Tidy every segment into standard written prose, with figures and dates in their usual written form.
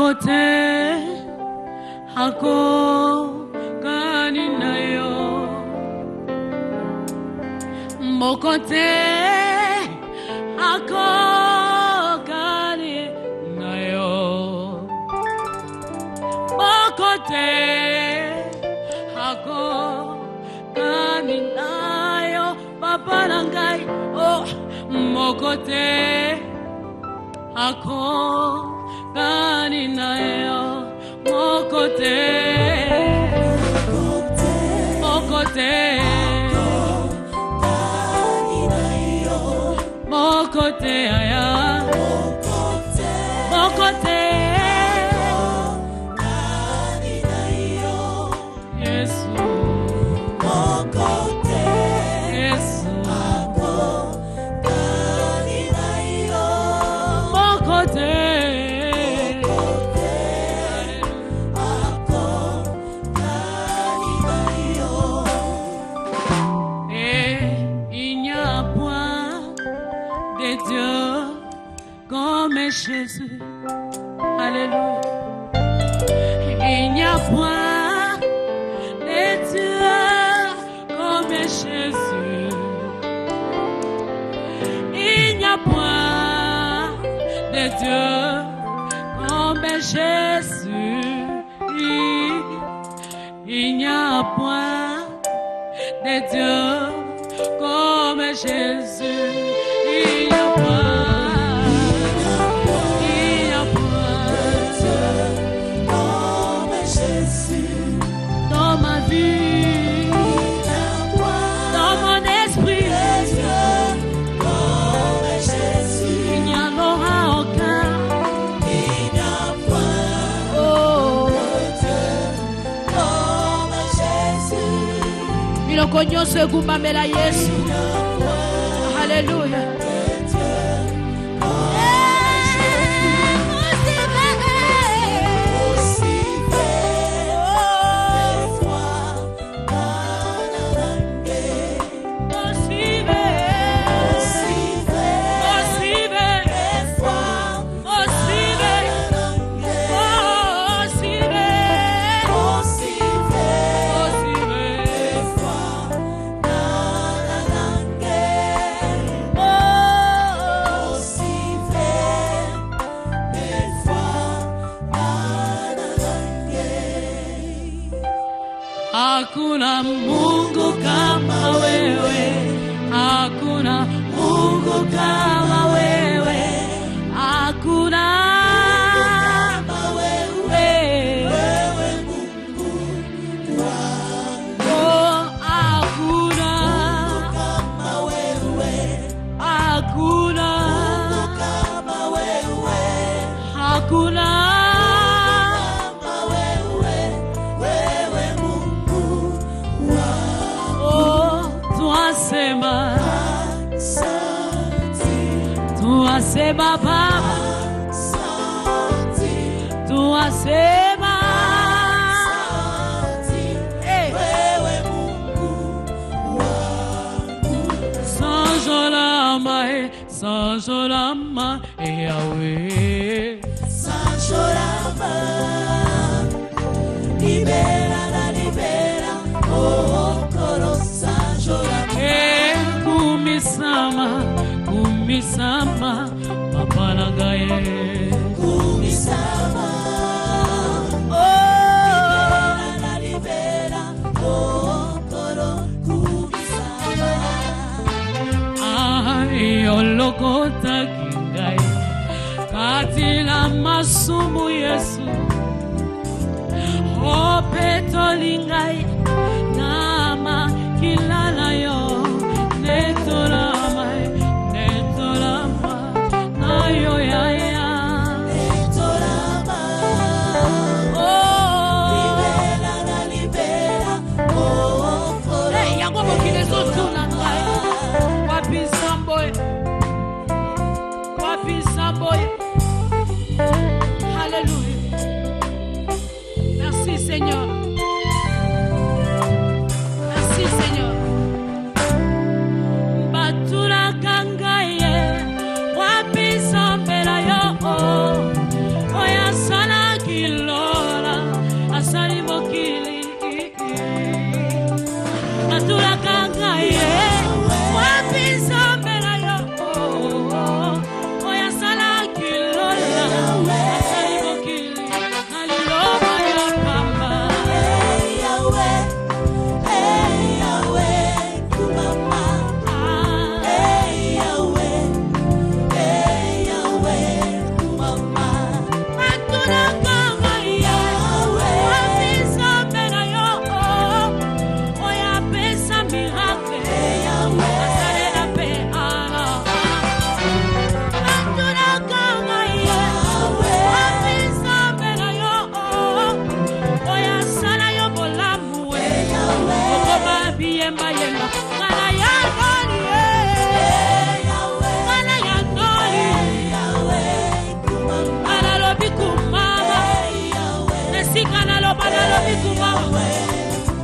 Mokote hako kaninayo, mokote hako kaninayo, mokote hako kaninayo, papa nangai, oh, mokote hako kaninayo, mokote, mokote, mokote aya, mokote, Yesu, mokote, Yesu, mokote. Jésus, alléluia. Il n'y a point de Dieu comme Jésus. Il n'y a point de Dieu comme Jésus. Il n'y a point de Dieu comme Jésus. Il n'y a point. Konyoso egumamela Yesu. Hallelujah. Hakuna Mungu kama wewe, hakuna Mungu kama wewe, hakuna kama wewe, wewe Mungu wangu. Oh, hakuna kama wewe, hakuna kama wewe, hakuna. Tuasema Baba, tuasema wewe Mungu wangu. Sanjolama Yahweh, sanjolama, libera, oh koro sanjolama. Kumisama papa nangaye, kumisama, oh libera, oh koro kumisama. Yolokota kingai katila masumu Yesu, oh petolingai nama kilala yo netora. Alléluia. Merci Seigneur. nalobi yemba yemba ngana ya nani ngana ya nani nalobi kumama nesika naloba nalobi kumama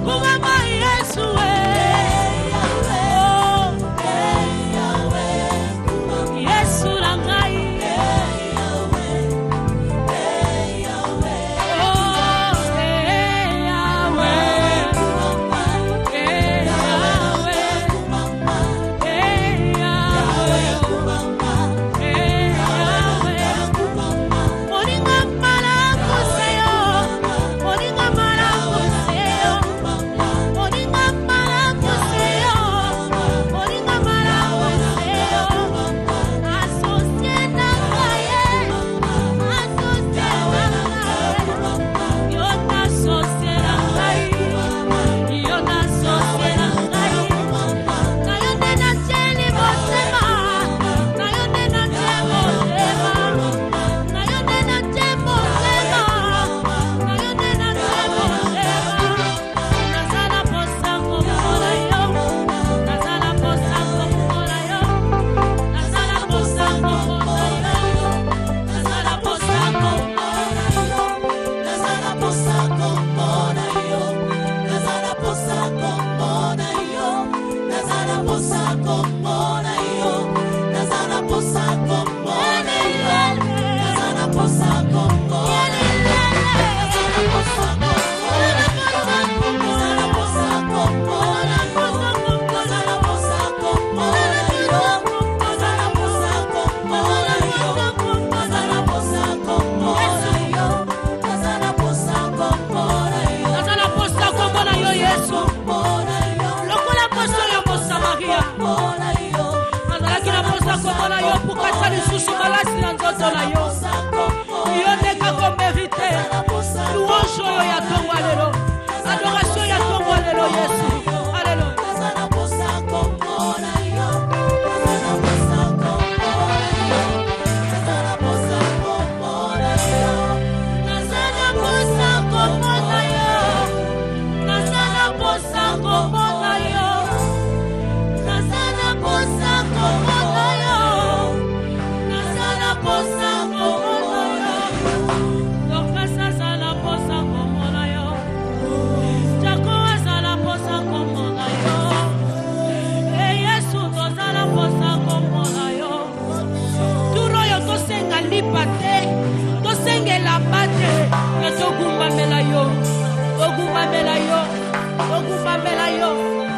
kumama Yesu Yesu langai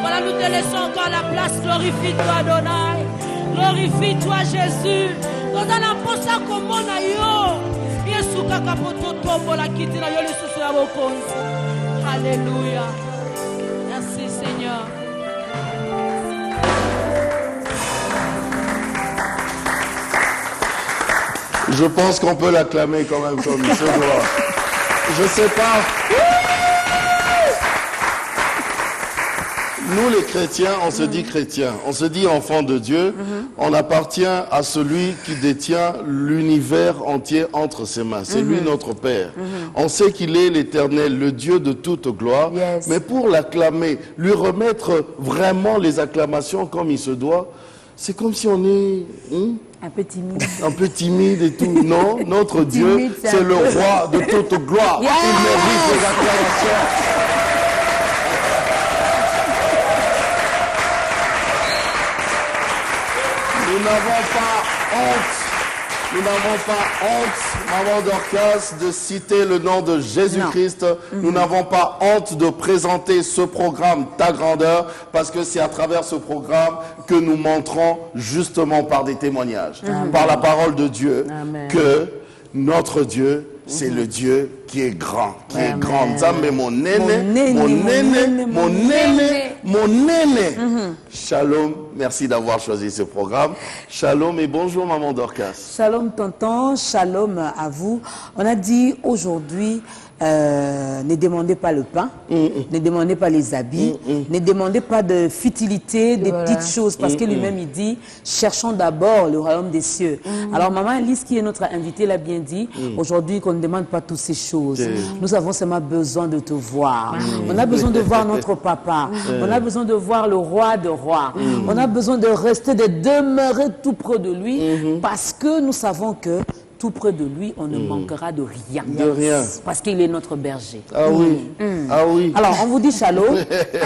Voilà, nous te laissons encore la place. Glorifie-toi, Adonai. Glorifie-toi, Jésus. Nous allons penser à comment nous Yesu kaka pototombo la kiti na yo lisusu ya bokonzi. Alléluia. Merci, Seigneur. Je pense qu'on peut l'acclamer quand même comme il se doit. Je sais pas. Nous les chrétiens, on se dit chrétiens, on se dit enfants de Dieu, on appartient à celui qui détient l'univers entier entre ses mains. C'est lui notre Père. On sait qu'il est l'Éternel, le Dieu de toute gloire, mais pour l'acclamer, lui remettre vraiment les acclamations comme il se doit, c'est comme si on est... un peu timide. Un peu timide et tout. Non, notre Dieu, c'est le roi de toute gloire. Il mérite les acclamations. Nous n'avons pas honte, maman Dorcas, de citer le nom de Jésus-Christ. Nous n'avons pas honte de présenter ce programme, Ta Grandeur, parce que c'est à travers ce programme que nous montrons justement par des témoignages, par la parole de Dieu, que notre Dieu, c'est le Dieu qui est grand, qui est grand. Nzambe mon néné, mon néné, mon néné, mon néné. Shalom, merci d'avoir choisi ce programme. Shalom et bonjour maman Dorcas. Shalom tonton, shalom à vous. On a dit aujourd'hui ne demandez pas le pain, ne demandez pas les habits, ne demandez pas de futilité, des petites choses, parce que lui-même il dit, cherchons d'abord le royaume des cieux. Alors maman Alice, qui est notre invitée, l'a bien dit, aujourd'hui qu'on ne demande pas toutes ces choses. Nous avons seulement besoin de te voir. On a besoin de voir notre papa. On a besoin de voir le roi de rois. On a besoin de rester, de demeurer tout près de lui, parce que nous savons que tout près de lui, on ne manquera de rien. De rien. Parce qu'il est notre berger. Ah oui. Ah oui. Alors, on vous dit shalom,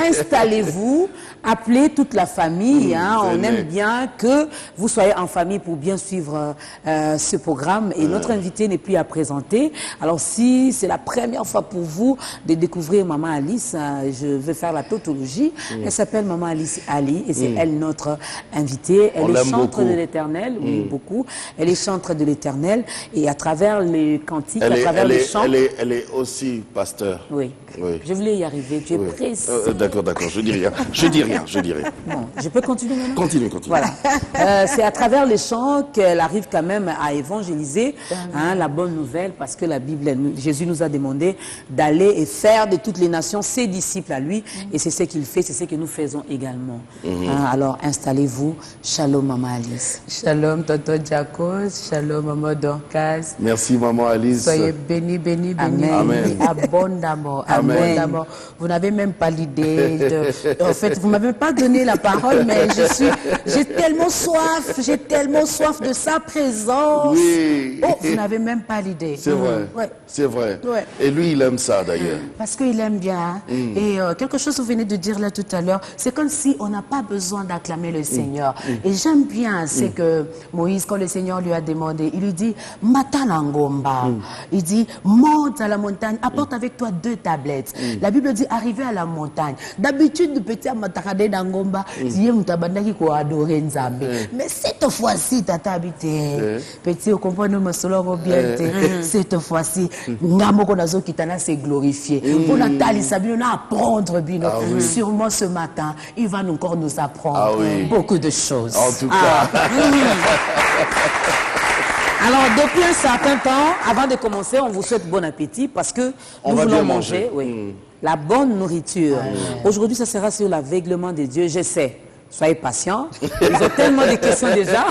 installez-vous, appelez toute la famille. On aime bien que vous soyez en famille pour bien suivre ce programme. Et notre invité n'est plus à présenter. Alors, si c'est la première fois pour vous de découvrir Maman Alice, je vais faire la tautologie. Elle s'appelle Maman Alice Ali et c'est elle notre invitée. Elle est chantre de l'Éternel, oui, beaucoup. Elle est chantre de l'Éternel. Et à travers les cantiques, à travers les chants... Elle est aussi pasteur. Oui. Je voulais y arriver. Tu es précis. D'accord, je dis rien. Je dis rien. Bon, je peux continuer maintenant? Continue. Voilà. C'est à travers les chants qu'elle arrive quand même à évangéliser la bonne nouvelle, parce que la Bible, Jésus nous a demandé d'aller et faire de toutes les nations ses disciples à lui. Et c'est ce qu'il fait, c'est ce que nous faisons également. Alors, installez-vous. Shalom, Maman Alice. Shalom, Tonton Jacos. Shalom, Maman Dorcas. Merci, Maman Alice. Soyez bénis, bénis, bénis. Amen. Abondamment. Amen. Abondamment. Vous n'avez même pas l'idée de... En fait, vous ne m'avez pas donné la parole, mais j'ai tellement soif de sa présence. Oui. Oh, vous n'avez même pas l'idée. C'est vrai. Ouais. C'est vrai. Ouais. Et lui, il aime ça d'ailleurs. Parce qu'il aime bien. Et quelque chose que vous venez de dire là tout à l'heure, c'est comme si on n'a pas besoin d'acclamer le Seigneur. Et j'aime bien, c'est que Moïse, quand le Seigneur lui a demandé, il lui dit, Matalangomba. Il dit, monte à la montagne, apporte avec toi 2 tablettes. La Bible dit, arriver à la montagne. D'habitude, le petit Matakade d'Angomba, il mutabandaki ko adorer Nzambe. Mais cette fois-ci, tata habité. Petit, vous comprenez, me solo bien. Cette fois-ci, Ngamoko Nazo Kitana s'est glorifié. Pour Nathalie Sabine, on a apprendre, Bino. Sûrement ce matin, il va encore nous apprendre beaucoup de choses. En tout cas. Alors, depuis un certain temps, avant de commencer, on vous souhaite bon appétit parce que nous voulons manger. Oui. La bonne nourriture. Aujourd'hui, ça sera sur l'aveuglement de Dieu. Je sais. Soyez patients. Ils ont tellement de questions déjà.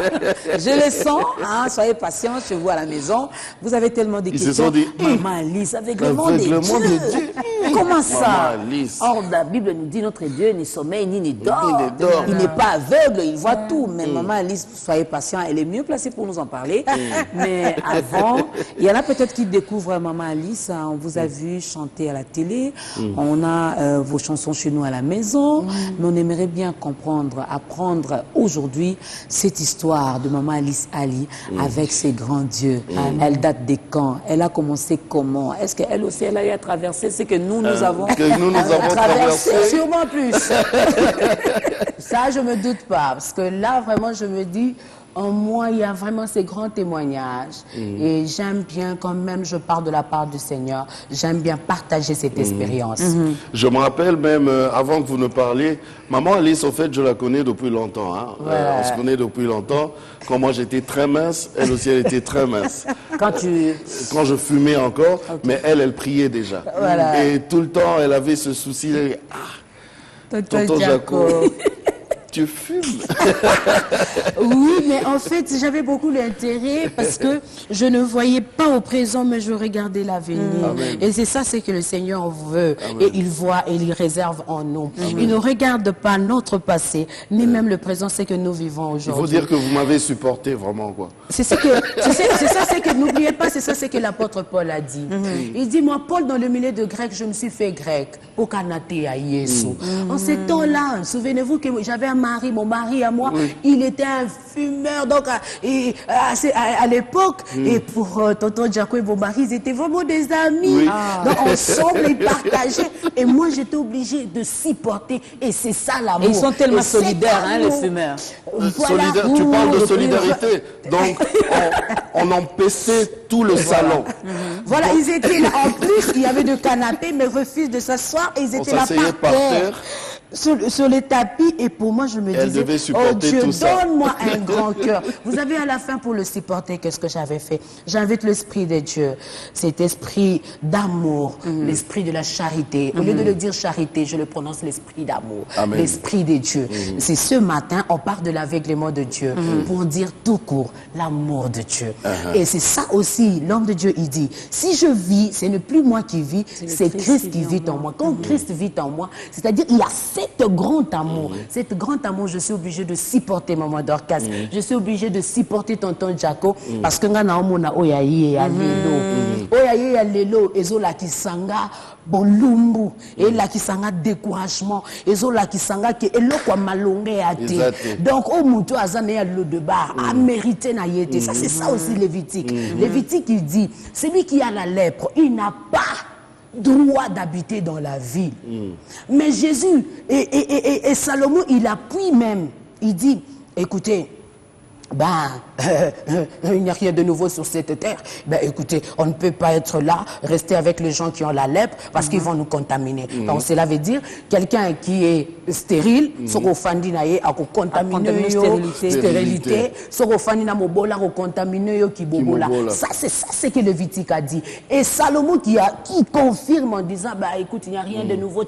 Je les sens. Soyez patients chez vous à la maison. Vous avez tellement de questions. Se sont dit, Maman Alice, aveuglement de Dieu. Comment ça? Or, la Bible nous dit notre Dieu ni sommeille ni dort. Il n'est pas aveugle, il voit tout. Mais Maman Alice, soyez patient. Elle est mieux placée pour nous en parler. Mais avant, il y en a peut-être qui découvrent Maman Alice. On vous a vu chanter à la télé. On a vos chansons chez nous à la maison. Mais on aimerait bien apprendre aujourd'hui cette histoire de Maman Alice Ali avec ses grands dieux. Elle date de quand? Elle a commencé comment? Est-ce qu'elle aussi elle a eu à traverser ce que nous avons traversé? Sûrement plus. Ça, je ne me doute pas. Parce que là, vraiment, je me dis... En moi, il y a vraiment ces grands témoignages. Et j'aime bien, quand même, je parle de la part du Seigneur, j'aime bien partager cette expérience. Je me rappelle même, avant que vous ne parliez, Maman Alice, au fait, je la connais depuis longtemps. On se connaît depuis longtemps. Quand moi, j'étais très mince, elle aussi, elle était très mince. Quand je fumais encore, mais elle priait déjà. Et tout le temps, elle avait ce souci. Tonton Jaco. Tu fumes? Oui, mais en fait, j'avais beaucoup d'intérêt parce que je ne voyais pas au présent, mais je regardais l'avenir. Et c'est ça, c'est que le Seigneur veut. Et il voit et il réserve en nous. Il ne regarde pas notre passé, ni même le présent, c'est que nous vivons aujourd'hui. Il faut dire que vous m'avez supporté vraiment, quoi. C'est ça, c'est que n'oubliez pas, c'est ça, c'est que l'apôtre Paul a dit. Il dit, moi, Paul, dans le milieu de grec, je me suis fait grec. Au Canada, à Yesu. En ces temps-là, souvenez-vous que j'avais un mari, mon mari à moi, il était un fumeur. Donc, à l'époque, et pour Tonton Jaco et mon mari, ils étaient vraiment des amis. Donc, ensemble, ils partageaient. Et moi, j'étais obligée de supporter. Et c'est ça l'amour. Et ils sont tellement solidaires, les fumeurs. Voilà. Tu parles de solidarité. Donc, on empêchait tout le salon. Voilà, ils étaient là. En plus, il y avait de canapés, mais refusent de s'asseoir. Et ils étaient là par terre. sur les tapis, et pour moi je me disais, oh Dieu, donne-moi un grand cœur. Vous avez à la fin, pour le supporter, qu'est-ce que j'avais fait? J'invite l'esprit de Dieu, cet esprit d'amour, l'esprit de la charité. Au lieu de le dire charité, je le prononce l'esprit d'amour, l'esprit de Dieu. C'est ce matin, on part de l'aveuglement de Dieu pour dire tout court l'amour de Dieu. Et c'est ça aussi, l'homme de Dieu, il dit, si je vis, ce n'est plus moi qui vis, c'est Christ qui vit en moi. Quand Christ vit en moi, c'est-à-dire il y a cet grand amour, cet grand amour, je suis obligé de supporter Maman Dorcas, je suis obligé de supporter tonton Jaco, parce que ngana omona oyaye ya lelo, oyaye ya lelo ezola kisanga bolumbu, et la kisanga découragement, ezola kisanga ke eloko malonge ya te. Donc au muto azane ya le débat a mérité na yete. Ça c'est ça aussi Lévitique. Lévitique il dit, celui qui a la lèpre, il n'a pas droit d'habiter dans la ville. Mais Jésus et Salomon, il appuie même. Il dit, écoutez, il n'y a rien de nouveau sur cette terre. Écoutez, on ne peut pas être là, rester avec les gens qui ont la lèpre, parce qu'ils vont nous contaminer. Donc cela veut dire, quelqu'un qui est stérile, stérilité, ça c'est ça ce que le Lévitique a dit. Et Salomon qui confirme en disant, écoute, il n'y a rien de nouveau.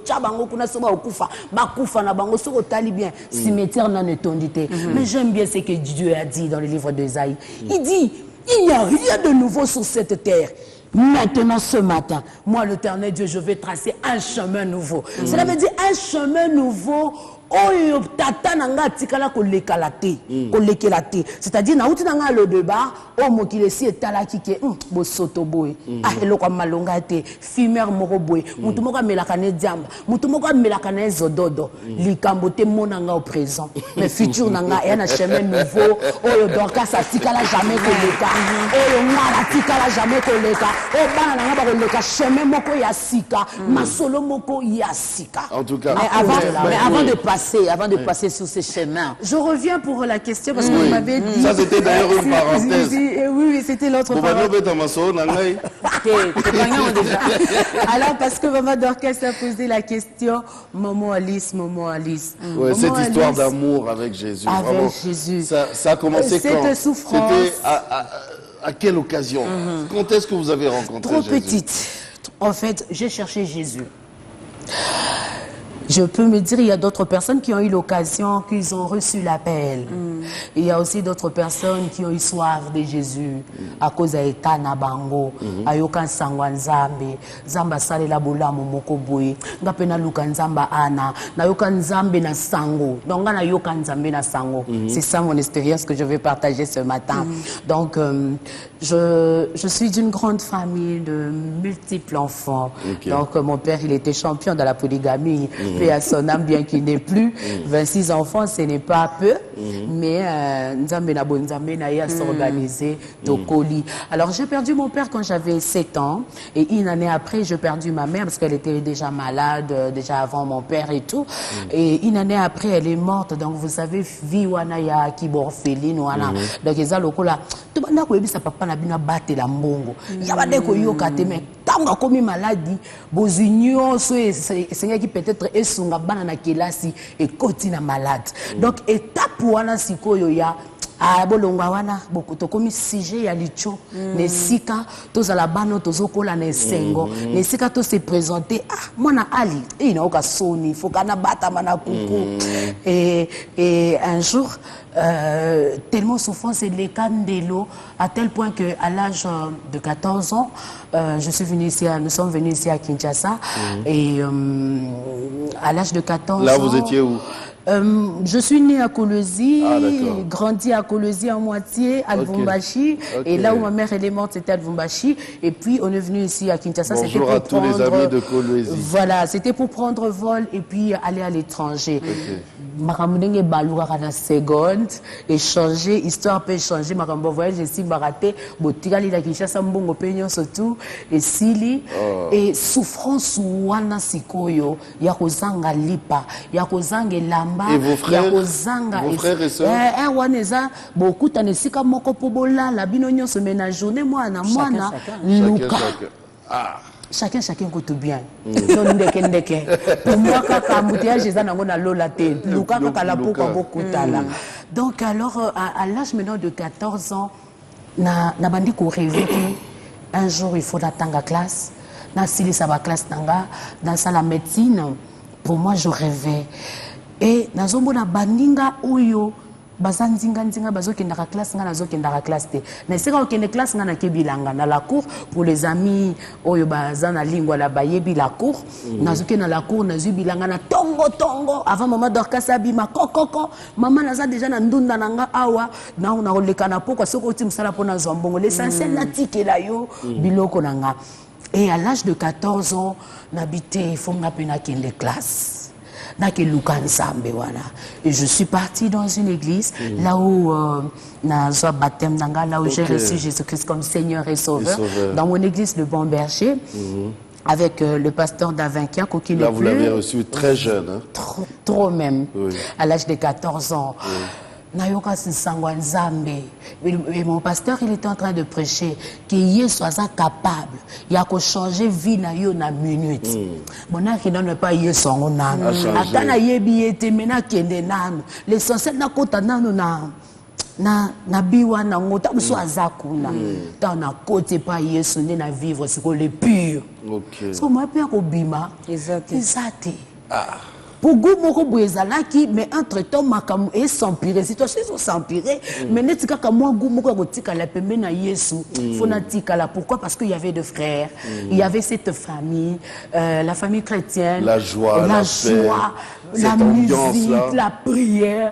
Cimetière non étendité. Mais j'aime bien ce que Dieu a dit dans le livre d'Ésaïe. Il dit, il n'y a rien de nouveau sur cette terre. Maintenant, ce matin, moi, l'Éternel Dieu, je vais tracer un chemin nouveau. Cela veut dire un chemin nouveau. Oyo tata nanga tikala kolekala te, kolekela te. C'est-à-dire na uti nanga le débat, o mokile si etala kike, bo soto boy. Ah eloko malonga te, fumeur moko boy. Mutu moko melaka ne diamba, mutu moko melaka ne zododo. Likambo te monanga au présent. Mais futur nanga e na chemin nouveau. Oyo Dorcas tikala jamais koleka. Oyo ngala tikala jamais koleka. O bana nanga ba koleka chemin moko ya sika, masolo moko ya sika. En tout cas, mais avant de passer sur ces chemins. Je reviens pour la question parce que vous m'avez dit... Ça c'était d'ailleurs une parenthèse. Oui, c'était l'autre parenthèse. Alors parce que Maman Dorcas a posé la question, Maman Alice. Ouais, cette histoire d'amour avec Jésus. Avec Jésus. Ça a commencé quand? Cette souffrance. C'était à quelle occasion? Quand est-ce que vous avez rencontré Jésus? Trop petite. En fait, j'ai cherché Jésus. Je peux me dire, il y a d'autres personnes qui ont eu l'occasion, qui ont reçu l'appel. Il y a aussi d'autres personnes qui ont eu soif de Jésus à cause d'État na bango, ayoka sangwa nzambe, zamba sale la bola momoko boye, ngapena luka nzamba ana, na yoka nzambe na sango, donc na yoka nzambe na sango. C'est ça mon expérience que je vais partager ce matin. Donc je suis d'une grande famille de multiples enfants. Donc mon père il était champion de la polygamie. À son âme, bien qu'il n'ait plus 26 enfants, ce n'est pas peu, mais Nzambe na bonzambe na ya s'organiser Tokoli. Alors j'ai perdu mon père quand j'avais 7 ans, et une année après j'ai perdu ma mère parce qu'elle était déjà malade, déjà avant mon père et tout. Et une année après elle est morte, donc vous savez vie wana ya kiborpheline wana. Donc eza lokola to banda ko yebisa papa na bina bate la mbongo. Ya bade ko yoka te mais tanga komi maladie bozinyo so qui peut-être esunga bana na kelasi et continue malade. Donc étape wana sikoyo ya bolongwa wana bokuto komi sujet ya licho nesika tozala bano tozokola na esengo nesika to se présenter mwana ali ina oka soni fokana bata mana kuku et un jour tellement souffrance et les candelo à tel point que à l'âge de 14 ans je suis venu ici nous sommes venus ici à Kinshasa et à l'âge de 14 ans là vous étiez où? Je suis née à Kolwezi, grandi à Kolwezi en moitié, à Lubumbashi. Et là où ma mère elle est morte, c'était à Lubumbashi. Et puis on est venu ici à Kinshasa. Bonjour à tous les amis de Kolwezi. Voilà, c'était pour prendre vol et puis aller à l'étranger. Makamudenge balouara na seconde, échanger, histoire peut changer. Makambo voyage ici baraté, botikali la Kinshasa mbongo penyon surtout et sili et souffrance wana sikoyo ya kozanga lipa, ya kozanga lamba. Et vos frères et sœurs? Beaucoup de sika moko pobola la binonyo se mena journée moi na mwana luka. chacun coûte bien. Pour moi, quand embouteillage est dans lola te, luka kala pour beaucoup là. Donc alors à l'âge maintenant de 14 ans, na bandi ko rêver que un jour il faut attendre la classe, na sili sa ba classe nanga, dans ça la médecine. Pour moi je rêvais et nazombo na bandinga oyo bazanzinga bazo kendaka classe nga nazo kendaka classe te mais c'est quand kende classe nga na kebilanga na la cour pour les amis oyo bazana lingua la bayebi la cour nazo ke na la cour nazo bilanga na tongo avant maman Dorcas abima kokoko maman naza déjà na ndunda nanga awa na on a oleka na poko soko ti musala pona zombongo l'essentiel na tikela yo biloko nanga. Et à l'âge de 14 ans n'habité fonga pena kende classe. Et je suis partie dans une église là où baptême là où j'ai reçu Jésus-Christ comme Seigneur et Sauveur. Dans mon église le Bon Berger avec le pasteur Davinkia qui n'est plus. Là vous l'avez reçu très jeune. Hein? Trop même, à l'âge de 14 ans. Et mon pasteur il était en train de prêcher que Yesu soit capable il y a qu'à changer vie na yo na minute bon qui donne pas Yesu on a atana yebi ete mena kende nanu l'essentiel na kota nanu na biwa na ngota muso azakuna dans na côté pas Yesu ne na vivre ce que le pur parce que moi peur ko bima exact pour Goumoko Bouezalaki, mais entre-temps, Makamu et s'empirer. Situation s'empirer. Mais n'est-ce que moi, Goumoko Gotika la pembe na Yesu, Fonatika là. Pourquoi? Parce qu'il y avait deux frères, il y avait cette famille, la famille chrétienne, la joie, la musique, la prière.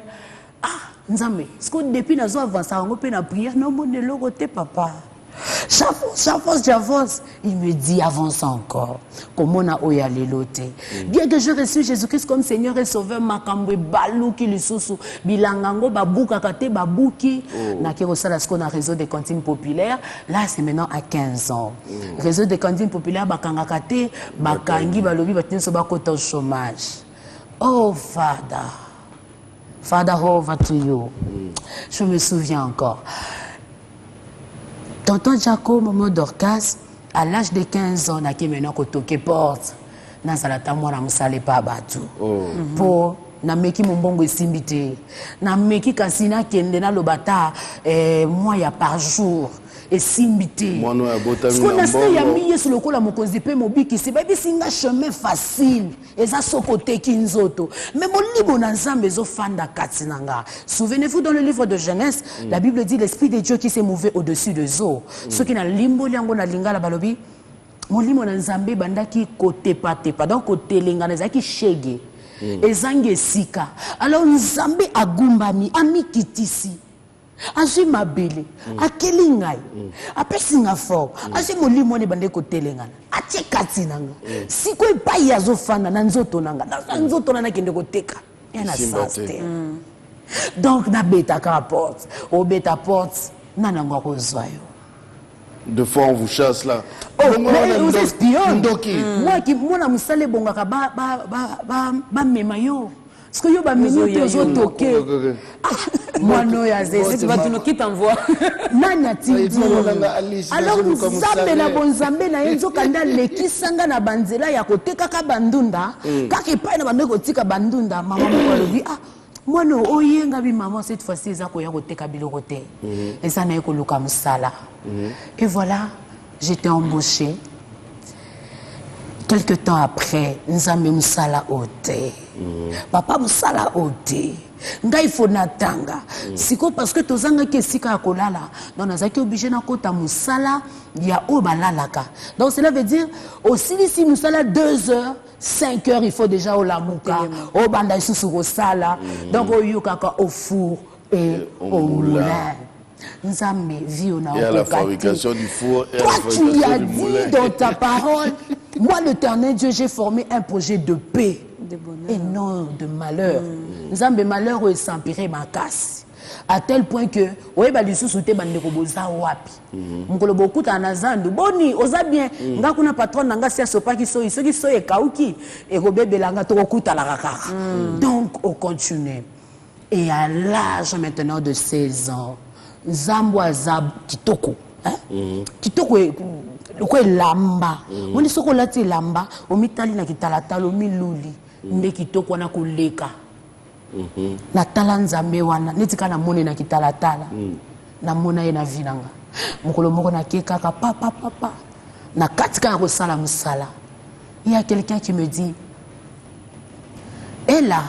Ah, Nzame, parce que depuis nous avons avancé, on peut la prière, non, mon côté papa. J'avance. Il me dit, avance encore. Comment on a oyalé l'autre. Bien que je reçu Jésus-Christ comme Seigneur et Sauveur, Makambwe Balouki, Lissousou, Bilangango, Babouka, Kate, Babouki, Nakiro Salas, qu'on a réseau des cantines populaires. Là, c'est maintenant à 15 ans. Réseau des cantines populaires, Bakangakate, Bakangi, Balobi, Batin Sobakota au chômage. Oh, Father, over to you. Je me souviens encore. Tonton Jaco, maman Dorcas, à l'âge de 15 ans, qui maintenant kotoke porte, na salata moi na musale pa batu. Pour na meki mbongo esimbité, na meki kasina kende na lobata mois ya par jour. Et simbité. Ce qu'on a fait, il y a mis sur le coup la mokonzi pe mobiki, c'est pas un chemin facile. Et ça son côté kinzoto. Mais mon libre n'ensemble zo fanda katinanga. Souvenez-vous dans le livre de Genèse, la Bible dit l'esprit de Dieu qui s'est mouvé au-dessus des eaux. Ceux qui na limbo liango na lingala balobi, mon libre n'ensemble bandaki côté paté, donc côté lingana zaki shege. Ezange sika. Alors nzambe agumbami ami kitisi. Aji mabele, akeli ngai, apesi nga fort, aji molimo ne bande kote lengana, ache kati nanga, siko epai ya zofana na nzoto nanga, na nzoto nana kende koteka, ena saste. Donc na beta ka porte, o beta porte, nana nga kozwayo. De fois on vous chasse là. Oh, mais vous espionne. Moi qui mona musale bongaka ba memayo. Parce que yo ba minute zo toke. Moi no ya zé, c'est pas tu nous qui t'envoie. Nana tindi. Alors nzambe na bonzambe na enzo kanda leki sanga na banzela ya koteka ka bandunda, kaka epai na bandeko tika bandunda, maman mo lobi ah moi no oyenga bi maman cette fois-ci za ko ya koteka biloko te. Et ça na ko luka musala. Et voilà, j'étais embauchée. Quelque temps après, nous avons musala ote. Papa musala ote. Ngai faut natanga. Siko parce que tozanga ke sika kolala. Donc nazaki obligé na kota musala ya obalalaka. Donc cela veut dire aussi si musala 2 heures, 5 heures il faut déjà au lamuka, au banda susu ko sala. Donc au yukaka au four et au moulin. Nous avons vu et à la fabrication du four. Toi, tu lui as dit dans ta parole, moi, l'Éternel Dieu, j'ai formé un projet de paix et non de malheur. Nous avons des malheurs où il s'empirait ma casse. À tel point que, oui, bah, du sous-souté, bah, ne koboza wapi. M'kolo beaucoup t'anazandu. Boni, osa bien. Nga kuna patron nanga sia sopa qui so, ceux qui so et kauki. Et robebe langa to okuta la rakara. Donc, on continue. Et à l'âge maintenant de 16 ans, Zambo Azab Kitoko. kitoko ko lamba moni soko lati lamba omitali na kitalatala omiluli nde kitoko wana koleka na tala nzambe wana netika na mone na kitalatala na mona ye na vinanga mokolo moko na keka papa na katika na kosala musala. Il y a quelqu'un qui me dit Ella,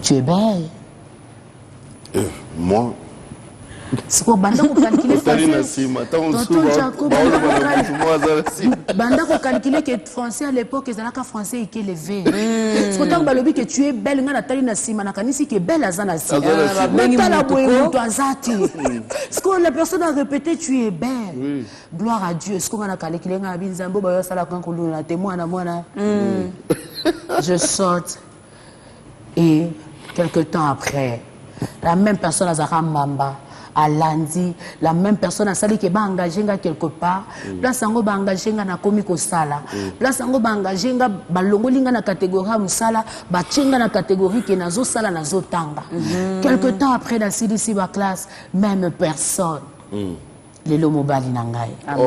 tu es belle. Moi C'est quoi banda ko calculer français. Banda ko calculer que français à l'époque ils allaient français et qu'il élevé. C'est quand balobi que tu es belle ngana tali na sima na kanisi que belle azana sima. Meta la boye to azati. C'est que la personne a répété tu es belle. Gloire à Dieu. C'est qu'on a calculé nga binzambo ba sala kan kulu na témoin na mwana. Je saute et quelque temps après la même personne a Zara Mamba à lundi, la même personne a sali qui ba engagé quelque part, place ango ba engagé na komi ko sala, place ango ba engagé ba longolinga na catégorie musala, ba tchenga na catégorie qui nazo sala nazo tanga. Quelque temps après la CDC ba classe, même personne. Les lomo bali nangai. Amen.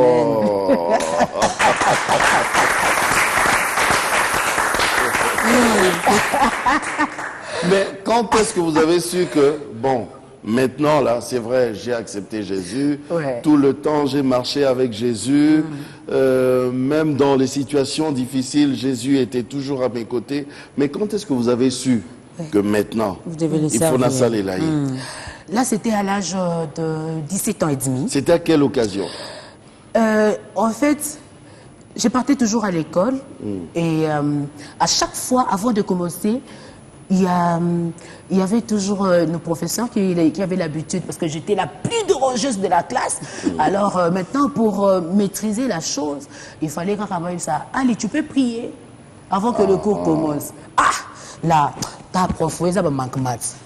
Mais quand est-ce que vous avez su que, bon, maintenant, là, c'est vrai, j'ai accepté Jésus, tout le temps, j'ai marché avec Jésus, même dans les situations difficiles, Jésus était toujours à mes côtés. Mais quand est-ce que vous avez su que maintenant, il faut la salle là? Là, c'était à l'âge de 17 ans et demi. C'était à quelle occasion? En fait, je partais toujours à l'école et à chaque fois, avant de commencer, il y avait toujours nos professeurs qui avaient l'habitude, parce que j'étais la plus dérangeuse de la classe. Alors maintenant, pour maîtriser la chose, il fallait quand même ça. Allez, tu peux prier avant que le cours commence. Ah, là, ta prof, ça va manquer maths.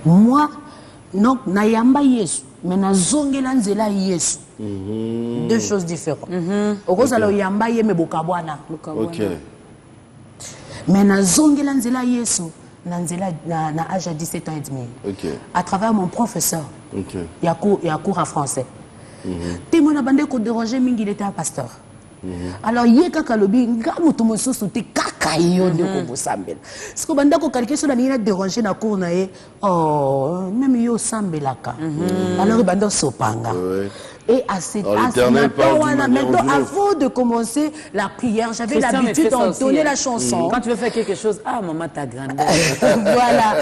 Moi, non, nayamba yesu, mais na zongela nzela yesu. Deux choses différentes. Au cause alors yamba ye me bokabwana. Ok. Mais na zongela nzela yesu, na nzela na âge de 17 ans et demi. Ok. À travers mon professeur. Ok. Il y a cours à français. Témoin na bande ko déranger mingi, il était un pasteur. Alors ye kaka lobi ngamu to mosusu te kaka yo de ko bosambela. Ce que banda ko calquer sur la nina déranger na cour na ye, oh même yo sambelaka. Alors banda sopanga. Et à cette maintenant, avant de commencer la prière, j'avais l'habitude d'entonner la chanson. Quand tu veux faire quelque chose, ah maman ta grandeur. Voilà,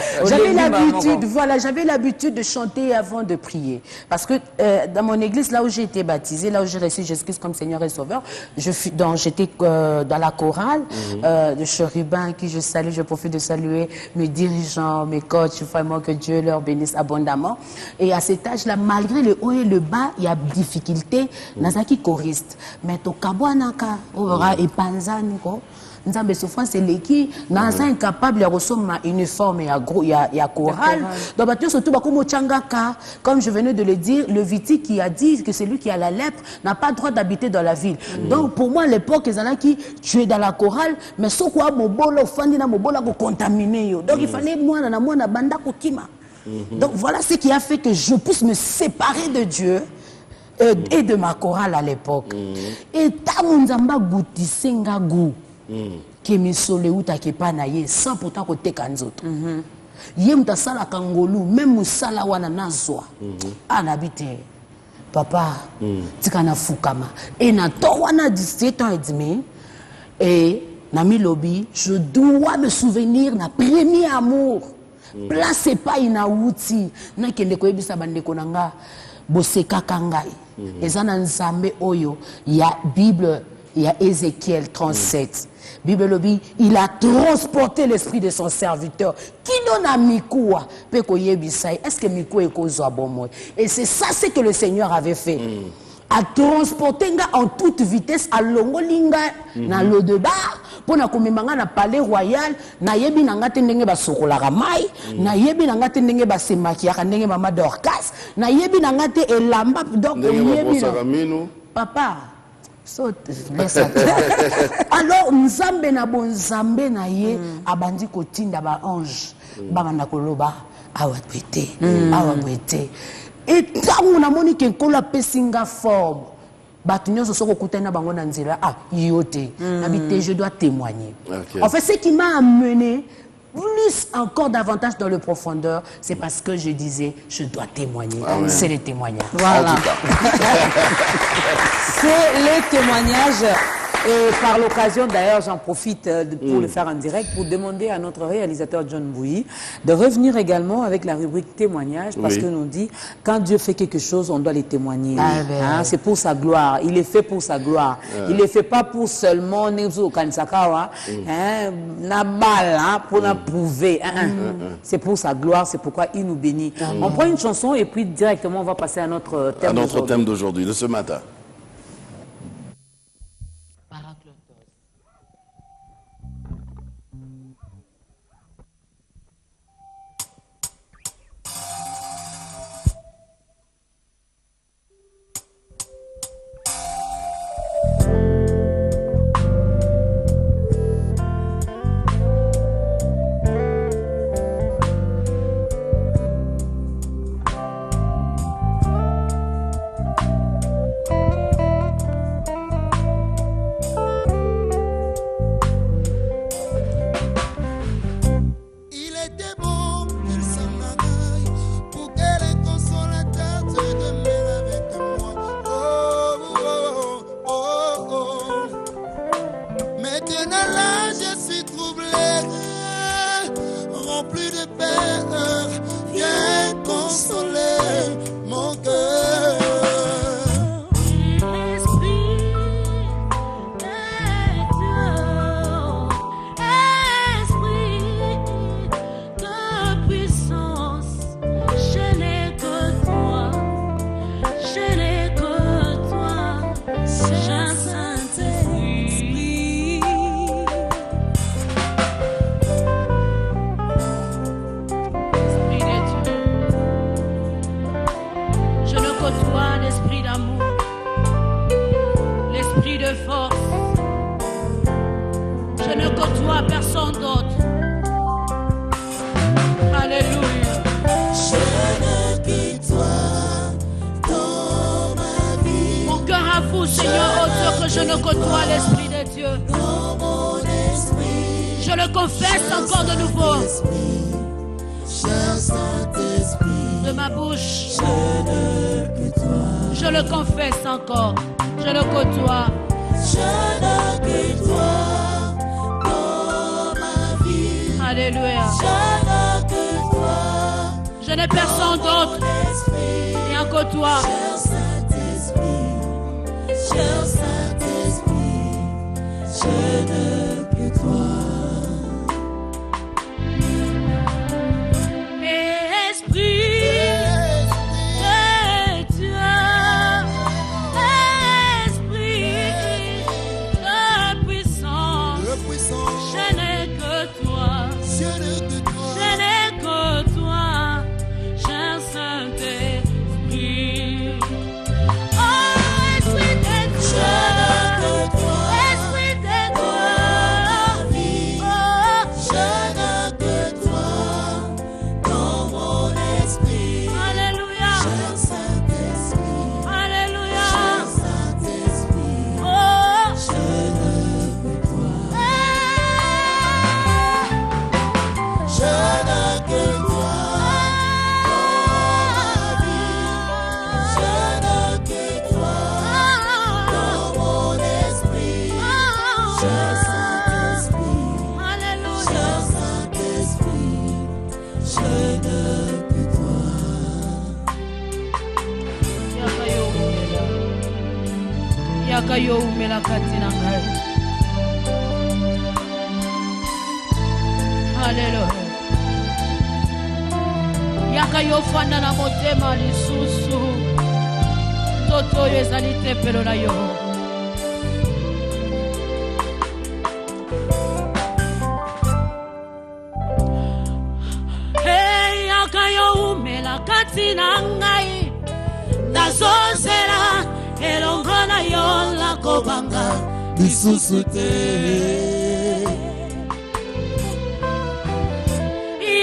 j'avais l'habitude de chanter avant de prier. Parce que dans mon église, là où j'ai été baptisée, là où j'ai reçu Jésus-Christ comme Seigneur et Sauveur, j'étais dans la chorale de chérubins qui je salue, je profite de saluer mes dirigeants, mes coachs, vraiment que Dieu leur bénisse abondamment. Et à cet âge-là, malgré le haut et le bas, il y a difficulté nazaki choriste mais to kabwanaka ora epanzani ko nzambe souffrance c'est l'équipe naza incapable ya resoma uniforme ya chorale donc bato surtout bakomo changaka comme je venais de le dire le Viti qui a dit que celui qui a la lèpre n'a pas droit d'habiter dans la ville donc pour moi à l'époque ezalaki tu es dans la chorale mais soko mobolo fandi na mobola ko contaminer yo donc il fallait moi na banda ko kima donc voilà ce qui a fait que je puisse me séparer de Dieu et de ma chorale à l'époque. Et tamunzamba goutisenga gou. Ke misole uta ke panaye sans pourtant côté kanzoto. Yem ta sala kangolu même musala wana nazwa. Anabite. Papa, tikana fukama. Et na to wana 17 ans et demi et na mi lobby, je dois me souvenir na premier amour. Place pas ina wuti na kende ko ebisa bandeko nanga boseka kangai. Ezana nzambe oyo ya Bible ya Ézéchiel 37. Bible lobi, il a transporté l'esprit de son serviteur. Kino na mikuwa pe ko yebisai. Est-ce que mikou ekozwa bomoy? Et c'est ça ce que le Seigneur avait fait. A transporter nga en toute vitesse à longolinga na l'eau de bar pour na komemanga na palais royal na yebi na ngate ndenge ba sokolaka mai na yebi na ngate ndenge ba semakiaka ndenge mama Dorcas na yebi na ngate elamba donc yebi na papa so laisse alors nzambe na bonzambe na ye abandi kotinda ba ange ba banda koloba awa kwete awa kwete Et tant on a moni que kola pesinga forme. Batunyo so kokutana bango na nzela yote. Habité je dois témoigner. Okay. En fait ce qui m'a amené plus encore davantage dans le profondeur, c'est parce que je disais je dois témoigner. C'est les témoignages. Voilà. C'est les témoignages. Et par l'occasion, d'ailleurs, j'en profite pour le faire en direct, pour demander à notre réalisateur John Bouy de revenir également avec la rubrique témoignage, parce que nous dit, quand Dieu fait quelque chose, on doit les témoigner. C'est pour sa gloire. Il est fait pour sa gloire. Il ne le fait pas pour seulement pour nous prouver. C'est pour sa gloire, c'est pourquoi il nous bénit. On prend une chanson et puis directement, on va passer à notre thème d'aujourd'hui, de ce matin.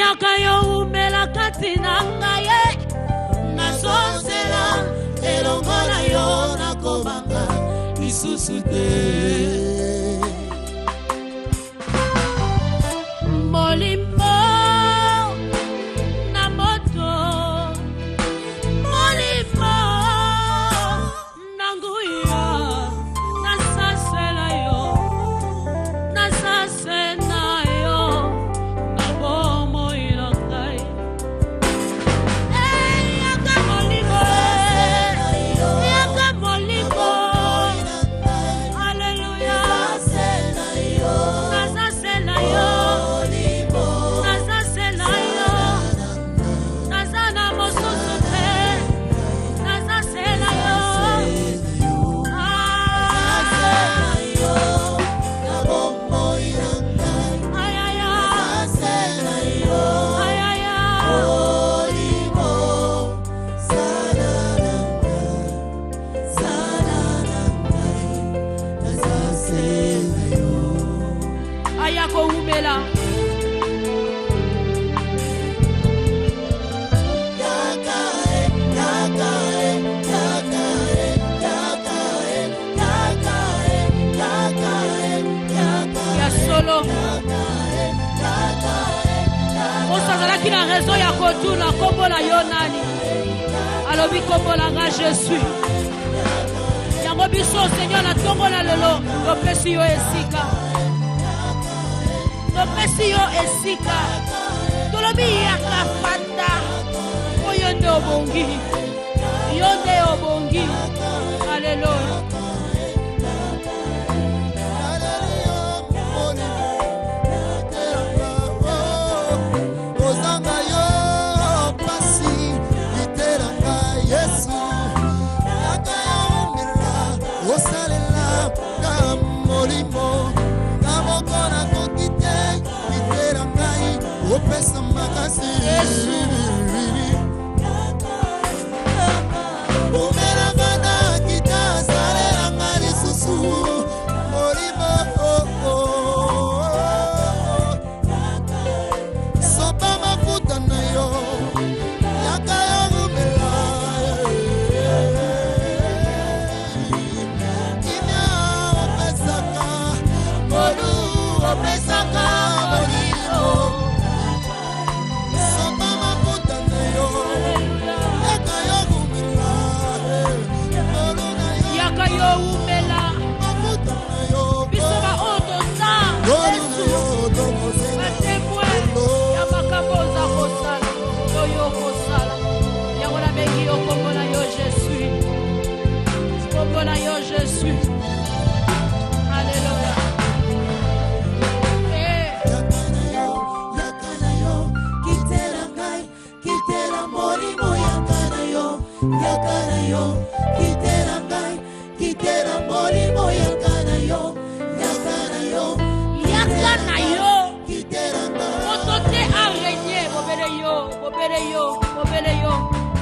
Yakayo umela katina ngaye naso nakosela elongo na yo nakobanga lisusu te. Molimo na moto, molimo na nguya, nasase na yo, nasase na yo, na bomo ilangai. Yaka molimo, yaka molimo, hallelujah, nasase na yo. Osazalaki na raison ya kotuna kombo na yo nani alobi kombo na nga Jésus yango biso Seigneur na tongo na lelo topesi yo esika tolobi yaka fanda oyo nde obongi yo nde obongi haleluya.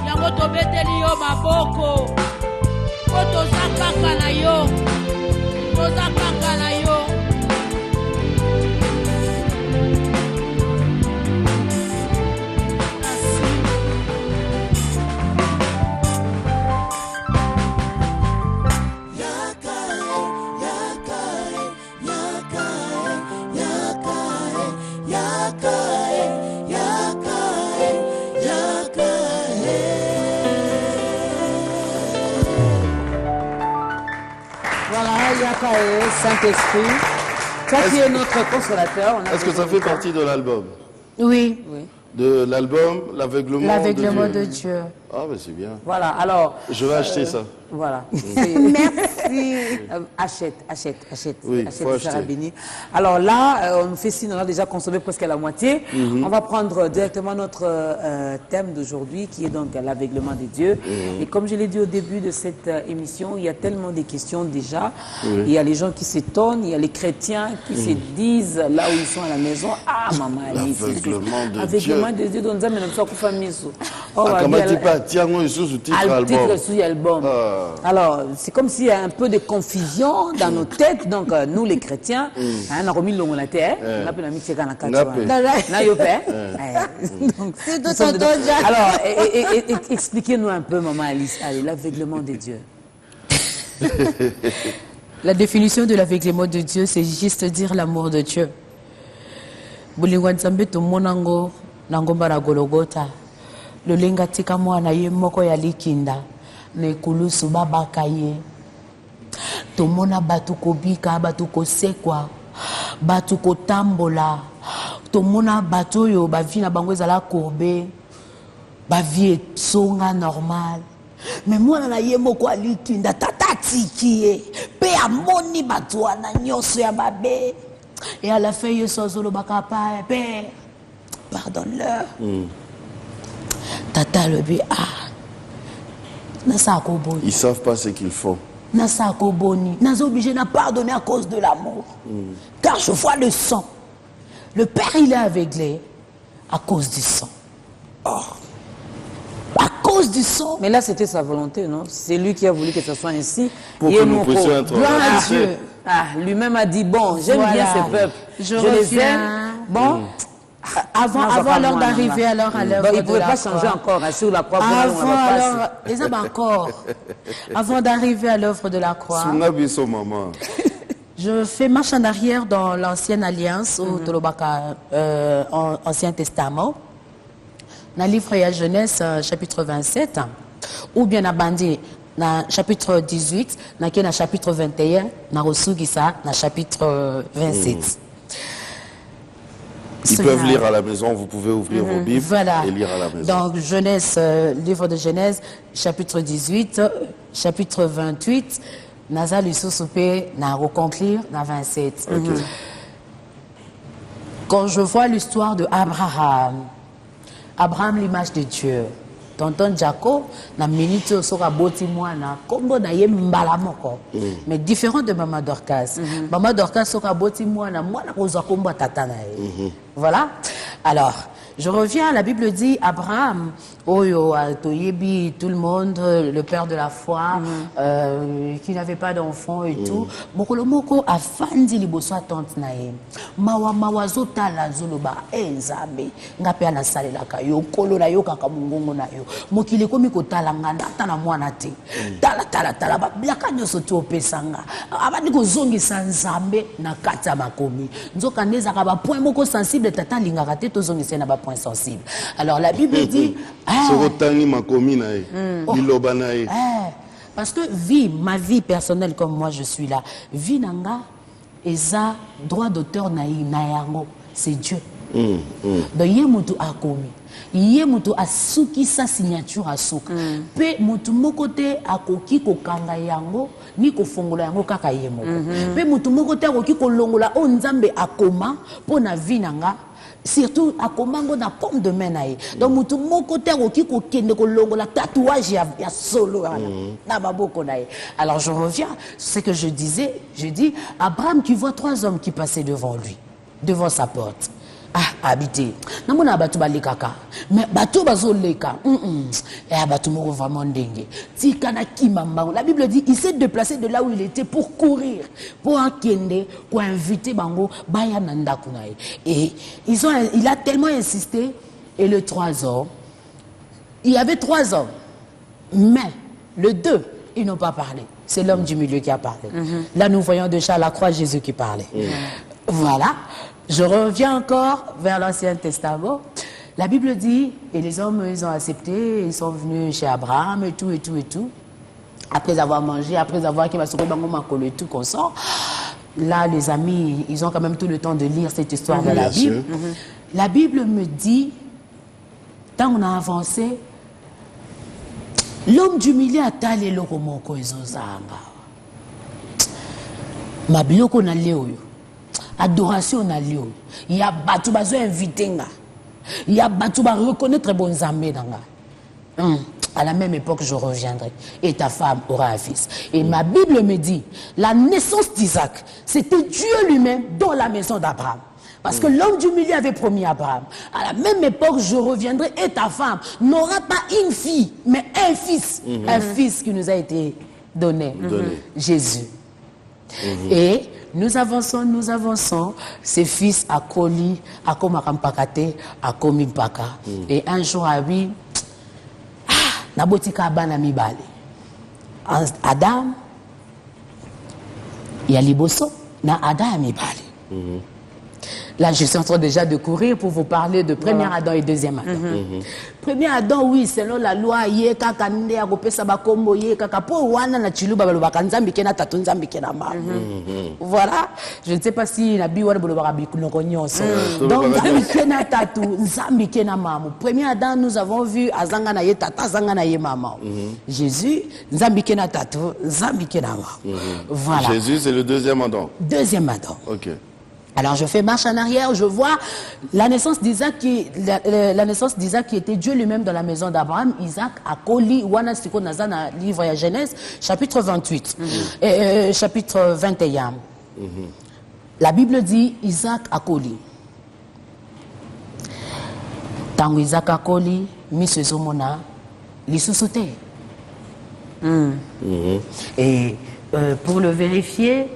Yango tobeteli yo maboko otozakaka na yo tozakaka na yo. Saint-Esprit, toi qui es notre consolateur. Est-ce que ça fait partie de l'album? Oui. De l'album L'aveuglement de Dieu. Ah, ben c'est bien. Voilà, alors... Je vais acheter ça. Voilà. Merci. Achète. Oui, faut acheter. Sarabini. Alors là, on fait signe, on a déjà consommé presque la moitié. On va prendre directement notre thème d'aujourd'hui, qui est donc l'aveuglement de Dieu. Et comme je l'ai dit au début de cette émission, il y a tellement de questions déjà. Il y a les gens qui s'étonnent, il y a les chrétiens qui se disent, là où ils sont à la maison, ah maman, l'aveuglement de Dieu. Aveuglement de Dieu, donc ça, mais nous sommes famille. album. Alors, c'est comme s'il y a un peu de confusion dans nos têtes. Donc, nous, les chrétiens, on a remis l'ongle à terre. On a mis le alors, expliquez-nous un peu, maman Alice, l'aveuglement de Dieu. La définition de l'aveuglement de Dieu, c'est juste dire l'amour de Dieu. Bulingwanzambe to monango nangomba Golgotha. Le lenga tika mwana ye moko ya likinda ne kulusu babaka ye. To mona batu kobika batu kosekwa batu kotambola. To mona batu yo ba vie na bango ezala courbe. Ba vie songa normal. Mais moi na ye moko alikinda tata tikie pe amoni batu wana nyoso ya babe. Et à la fin, il solo bakapa, père, pardonne-leur. Tata le bi Ils savent pas ce qu'ils font. Nasako boni, n'a obligé de pardonner à cause de l'amour. Car je vois le sang. Le père il est aveuglé à cause du sang. Or, à cause du sang. Mais là c'était sa volonté, non? C'est lui qui a voulu que ça soit ainsi. Pour que nous puissions être à Dieu. Lui-même a dit, bon, j'aime bien ce peuple. Je les aime. Bon. Avant l'heure d'arriver à l'heure de la croix. Il ne pouvait pas changer encore sur la croix. Avant d'arriver à l'œuvre de la croix. Je fais marche en arrière dans l'ancienne alliance au Tolobaka, Ancien Testament. Dans le livre de Genèse, chapitre 27, ou bien à Bandi. Dans le chapitre 18, dans le chapitre 21, dans le chapitre 27. Ils peuvent lire à la maison, vous pouvez ouvrir vos Bibles et lire à la maison. Donc, Genèse, livre de Genèse, chapitre 18, chapitre 28, Naza Lusoussoupé, n'a reconclure, dans 27. Quand je vois l'histoire de Abraham, l'image de Dieu, tonton Jaco, na minute au sera boti mwana, kombo na ye mbala moko. Mais différent de Maman Dorcas. Maman Dorcas sera boti mwana koza kombo tata na ye. Voilà. Alors, je reviens, la Bible dit Abraham, Oyo, Toyebi, tout le monde, le père de la foi, qui n'avait pas d'enfant et tout. Mokolo moko a fandi liboso tante na ye. Mawa zota la zoloba enzabe. Ngape ana salela ka yo kolo na yo kaka mungongo na yo. Mokile komi ko talanga ndata na mwana te. Tala ba biaka nyoso to pesanga. Abandi ko zongisa nzambe na kata makomi. Nzoka neza ka ba point moko sensible tata lingaka te to zongisa na ba point sensible. Alors la Bible dit parce que ma vie personnelle comme moi je suis là, vie nanga eza droit d'auteur na yango, c'est Dieu. Donc yemutu akomi, yemutu asuki sa signature asuka. Pe mutu mokote akoki ko kanga yango ni ko fongola yango kaka yemoko. Pe mutu mokote akoki ko longola o nzambe akoma po na vie nanga. Surtout à Komango na pomme de main nae. Donc mutu moko tero ki ko kende ko longo la tatouage ya solo na baboko nae. Alors je reviens, ce que je disais, je dis Abraham qui voit 3 hommes qui passaient devant lui, devant sa porte. Habité. Namona batu balikaka. Mais batu bazoleka. Batu moko vraiment dingue. Tikana kimamba. La Bible dit il s'est déplacé de là où il était pour courir, pour akende, pour inviter bango baya nanda kunae. Et il a tellement insisté et le 3 hommes. Il y avait 3 hommes. Mais le 2, ils n'ont pas parlé. C'est l'homme du milieu qui a parlé. Là nous voyons déjà à la croix Jésus qui parlait. Voilà. Je reviens encore vers l'Ancien Testament. La Bible dit, et les hommes, ils ont accepté, ils sont venus chez Abraham et tout. Après avoir mangé, après avoir et tout qu'on sort. Là, les amis, ils ont quand même tout le temps de lire cette histoire de la Bible. La Bible me dit, tant qu'on a avancé, l'homme du milieu a talé le romoko et zozanga. Ma bioko na léoyo. Adoration na lieu. Il y a batu bazo invité nga. Il y a batu ba reconnaître bon Zambé nanga. À la même époque je reviendrai et ta femme aura un fils. Et ma Bible me dit la naissance d'Isaac, c'était Dieu lui-même dans la maison d'Abraham. Parce que l'homme du milieu avait promis à Abraham, à la même époque, je reviendrai et ta femme n'aura pas une fille, mais un fils. Un fils qui nous a été donné. Jésus. Et nous avançons. Ses fils à Koli, à Komakampakate, à Komimpaka. Et un jour à lui, Nabotika Bana Mibale. Adam, il y a Liboso, na Adam Mibale. Là, je suis en train déjà de courir pour vous parler de premier Adam et deuxième Adam. Premier Adam, oui, selon la loi, voilà, je ne sais pas si la Bible donc, premier Adam, nous avons vu Azangana Tata, Azangana Maman. Jésus, Zambikena Tatu, Zambikena Maman. Voilà. Jésus, c'est le deuxième Adam. Deuxième Adam. Ok. Alors je fais marche en arrière, je vois la naissance d'Isaac qui était Dieu lui-même dans la maison d'Abraham. Isaac a Koli, Wana Siko Nazana, livre de Genèse, chapitre 28, chapitre 21. La Bible dit Isaac a Koli. Tango Isaac a Koli, Misezomona, l'Issosote. Et pour le vérifier,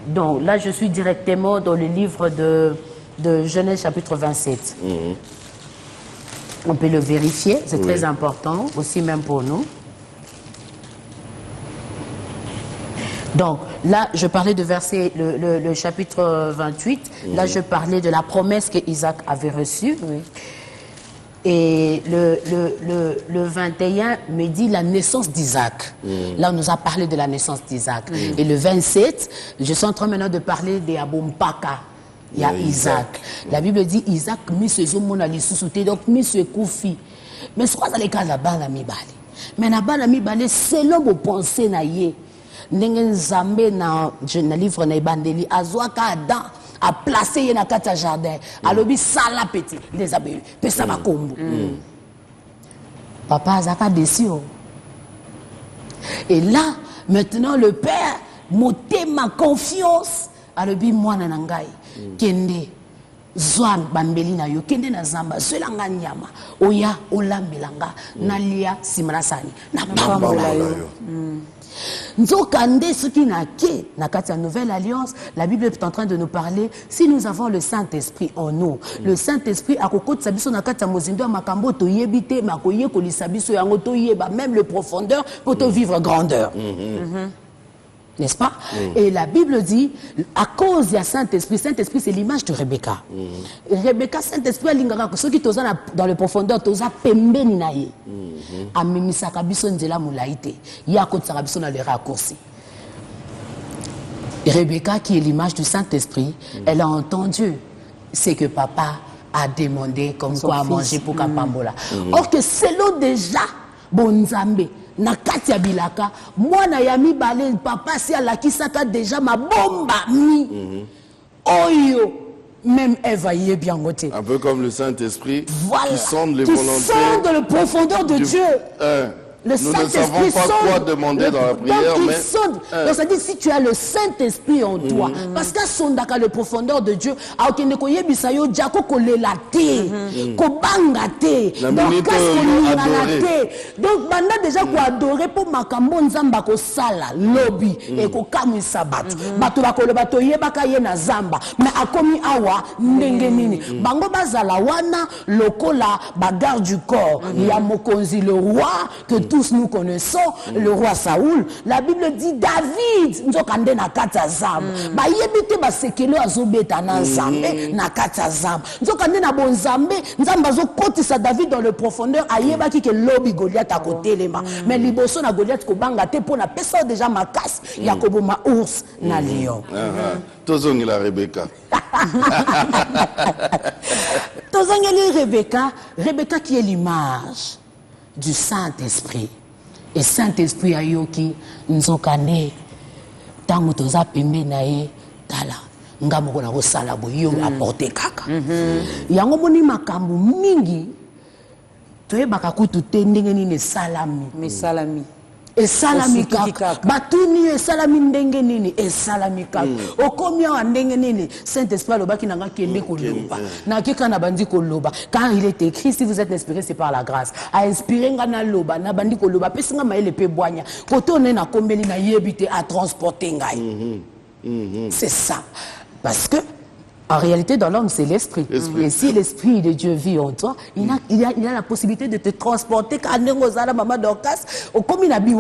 donc là, je suis directement dans le livre de Genèse, chapitre 27. On peut le vérifier, c'est très important, aussi même pour nous. Donc là, je parlais de verset, le chapitre 28. Là, je parlais de la promesse qu'Isaac avait reçue. Et le 21 me dit la naissance d'Isaac. Là, on nous a parlé de la naissance d'Isaac. Et le 27, je suis en train maintenant de parler de Abompaka. Il y a Isaac. La Bible dit Isaac, Monsieur Monali Soussouté, donc Monsieur Koufi. Mais ce qu'on a les cas là-bas, la Mibale. Mais là-bas, la Mibale, selon vos pensées, Nengen Zambé, dans le livre de Bandeli, Azwaka Adam. A placé dans le jardin, à l'objet sala petit, les abeilles, puis ça va comme. Papa a déçu. Et là, maintenant, le père m'ôtait ma confiance à l'objet moi nanangai, kende, zwan bambeli na yo, kende na zamba, selanga nyama, oya, olambelanga, nalia simrasani, na pambola yo. Nzokande ce qui n'a qu'à la nouvelle alliance, la Bible est en train de nous parler. Si nous avons le Saint-Esprit en nous, le Saint-Esprit a kokot sabiso na kata mozindo makambo to yebite makoye ko lisabiso yango to yeba même le profondeur pour te vivre grandeur. N'est-ce pas? Et la Bible dit, à cause du Saint-Esprit, Saint-Esprit c'est l'image de Rebecca. Rebecca, Saint-Esprit, ceux qui sont dans le profondeur, ils sont pembeni naye. Amemisa kabiso nzela mulaite. Yako tsakabiso na le raccourci. Rebecca, qui est l'image du Saint-Esprit, elle a entendu ce que papa a demandé comme quoi à manger pour Kapambola. Or que selon déjà, Bonzambe, na kati ya bilaka mwana ya mibale papa si alakisaka déjà ma bomba mi oyo même Eva y est bien goté. Un peu comme le Saint-Esprit qui sonde les qui volontés. sonde le profondeur de Dieu. Le nous ne savons pas quoi demander dans la prière, mais... Donc ça dit, si tu as le Saint-Esprit en toi, parce qu'à sondaka le profondeur de Dieu, donc banda déjà ko adorer pour makambo nzamba ko sala lobby et ko kamisa bato bato bakolo bato yebaka ye na zamba mais akomi awa ndenge nini bango bazala wana lokola bagarde du corps ya mokonzi le roi que tous nous connaissons, le roi Saoul. La Bible dit David nzokande na kata zamba ba yebite ba sekelo azobeta na nzambe na kata zamba nzokande na bonzambe nzamba zo kotisa David dans le profondeur ayebaki que lobby Goliath à côté les mains mais liboso na Goliath ko banga te pour na pesa déjà makas ya ko boma ours na lion. Tozongi la Rebecca. Tozongi Rebecca, Rebecca qui est l'image du Saint-Esprit. Et Saint-Esprit ayoki nzokane tango toza pembe na ye tala ngamoko na kosala boyo apporter kaka. Yango moni makambo mingi toyebaka kutu te ndenge nini salami. Mais salami. esalami kaka batuni esalami ndenge nini esalami kaka okomi awa ndenge nini Saint-Esprit alobaki nanga kende koloba nakeka na bandi koloba car il est écrit si vous êtes inspiré c'est par la grâce a inspiré nga na loba na bandi koloba pesi nga maele pe bwanya koto one na kombeli na yebite a transporter ngai c'est ça parce que en réalité, dans l'homme, c'est l'esprit. Et si l'esprit de Dieu vit en toi, il a la possibilité de te transporter. Comme il a dit,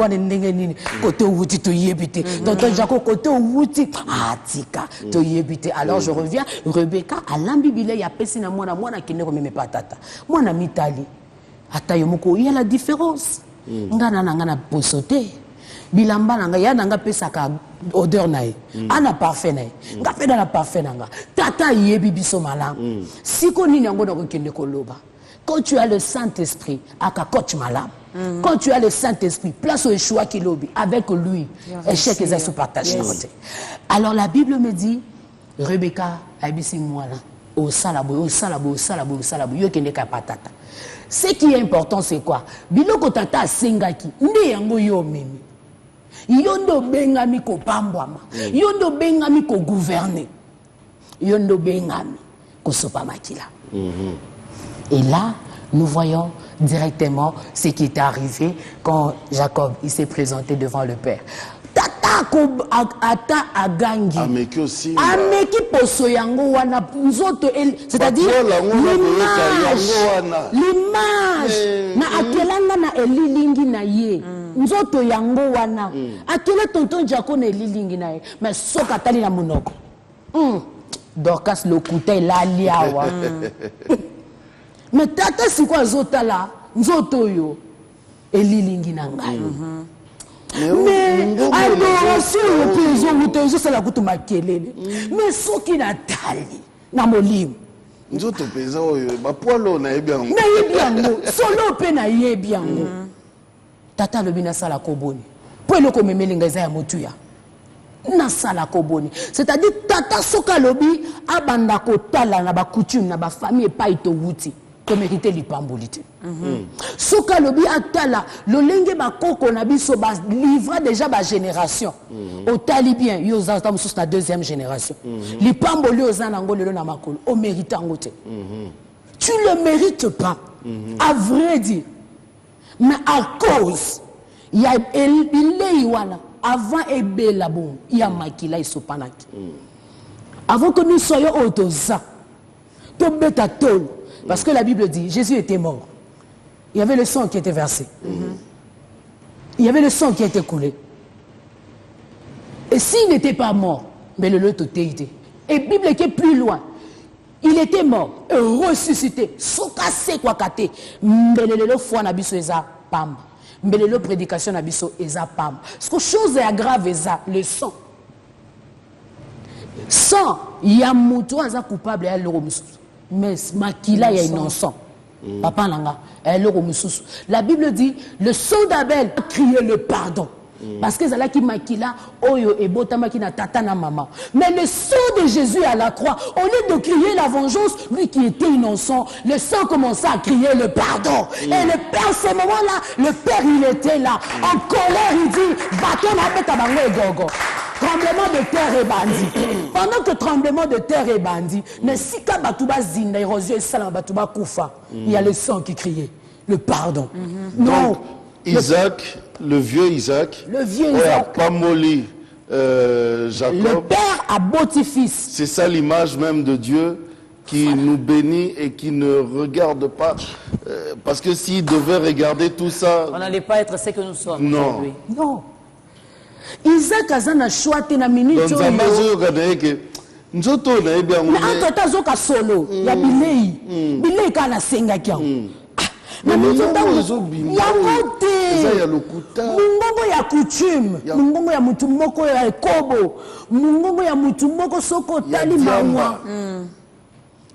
alors je reviens, Rebecca, à l'ambibile, il y a personne à moi qui ne remet pas tata. Moi, na mitali. Il y a la différence. Ngana pour sauter. Bilamba nanga ya nanga pesaka odeur nae ana parfait nae nga pe na parfait nanga tata yebi biso malam siko nini yango na kende koloba quand tu as le Saint-Esprit aka coach malam quand tu as le Saint-Esprit place au choix qui lobi avec lui échec et sous partage alors la Bible me dit Rebecca abisi mwana au salabo yo kende ka patata ce qui est important c'est quoi biloko tata sengaki nde yango yo memi yondo bengami ko pambwama yondo bengami ko gouverner yondo bengami ko sopa makila et là nous voyons directement ce qui est arrivé quand Jacob il s'est présenté devant le père tata ko ata agangi ameki aussi ameki poso yango wana nzoto c'est-à-dire l'image na akelanga na elilingi na ye nzoto yango wana akela tonton Jacob na elilingi na ye mais soka tali na monoko Dorcas le couteau la liawa mais tata sikwa zota la nzoto yo elilingi na ngai mais adoration c'est la kutu makelele mais soki na tali na molimo nzoto peza oyo ba poilo na yebi yango na yebi yango solo pe na yebi yango tata lobi na sala koboni po eloko memeli nga eza ya motuya na sala koboni c'est-à-dire tata soka lobi abanda kotala na ba coutume na ba famille pa ito wuti to mériter lipambolité soka lobi atala lolenge bakoko na biso ba livre déjà ba génération otali bien yo za ta mususu na deuxième génération lipamboli ozana ngolelo na makolo o mérite ngote tu le mérites pas à vrai dire mais à cause il y a wana avant ebela bon il y a makila isopanaki avant que nous soyons autosa to beta tol parce que la Bible dit Jésus était mort. Il y avait le sang qui était versé. Il y avait le sang qui était coulé. Et s'il n'était pas mort, mais le lot était. Et la Bible qui est plus loin. Il était mort et ressuscité. Sokase kwa kate. Mbelelo foi na biso eza pam. Mbelelo prédication na biso eza pam. Ce que chose est grave eza le sang. Sang, il y a muto aza coupable et l'euro mususu. Mais makila ya innocent. Papa nanga, la Bible dit le sang d'Abel a crié le pardon. Parce que c'est là qui makila oyo et botama qui na tata na maman. Mais le sang de Jésus à la croix, au lieu de crier la vengeance, lui qui était innocent, le sang commençait à crier le pardon. Et le père, à ce moment-là, le père il était là, en colère, il dit, bateau na beta bango et gogo. Tremblement de terre et bandit. Pendant que tremblement de terre et bandit, mais si Kabatouba zinda, érosion et salam Batouba koufa, il y a le sang qui criait, le pardon. Non. Donc, Isaac, le vieux Isaac, Pamoli, Jacob. Le père a bâti fils. C'est ça l'image même de Dieu qui nous bénit et qui ne regarde pas. Parce que s'il devait regarder tout ça... On n'allait pas être ce que nous sommes aujourd'hui. Non. Isaac a na choisi na minute mais entre tazoka solo ya bilei bilei kana senga kya na mungongo ya coutume mungongo ya mutu moko ya ekobo mungongo ya mutu moko soko tali mawa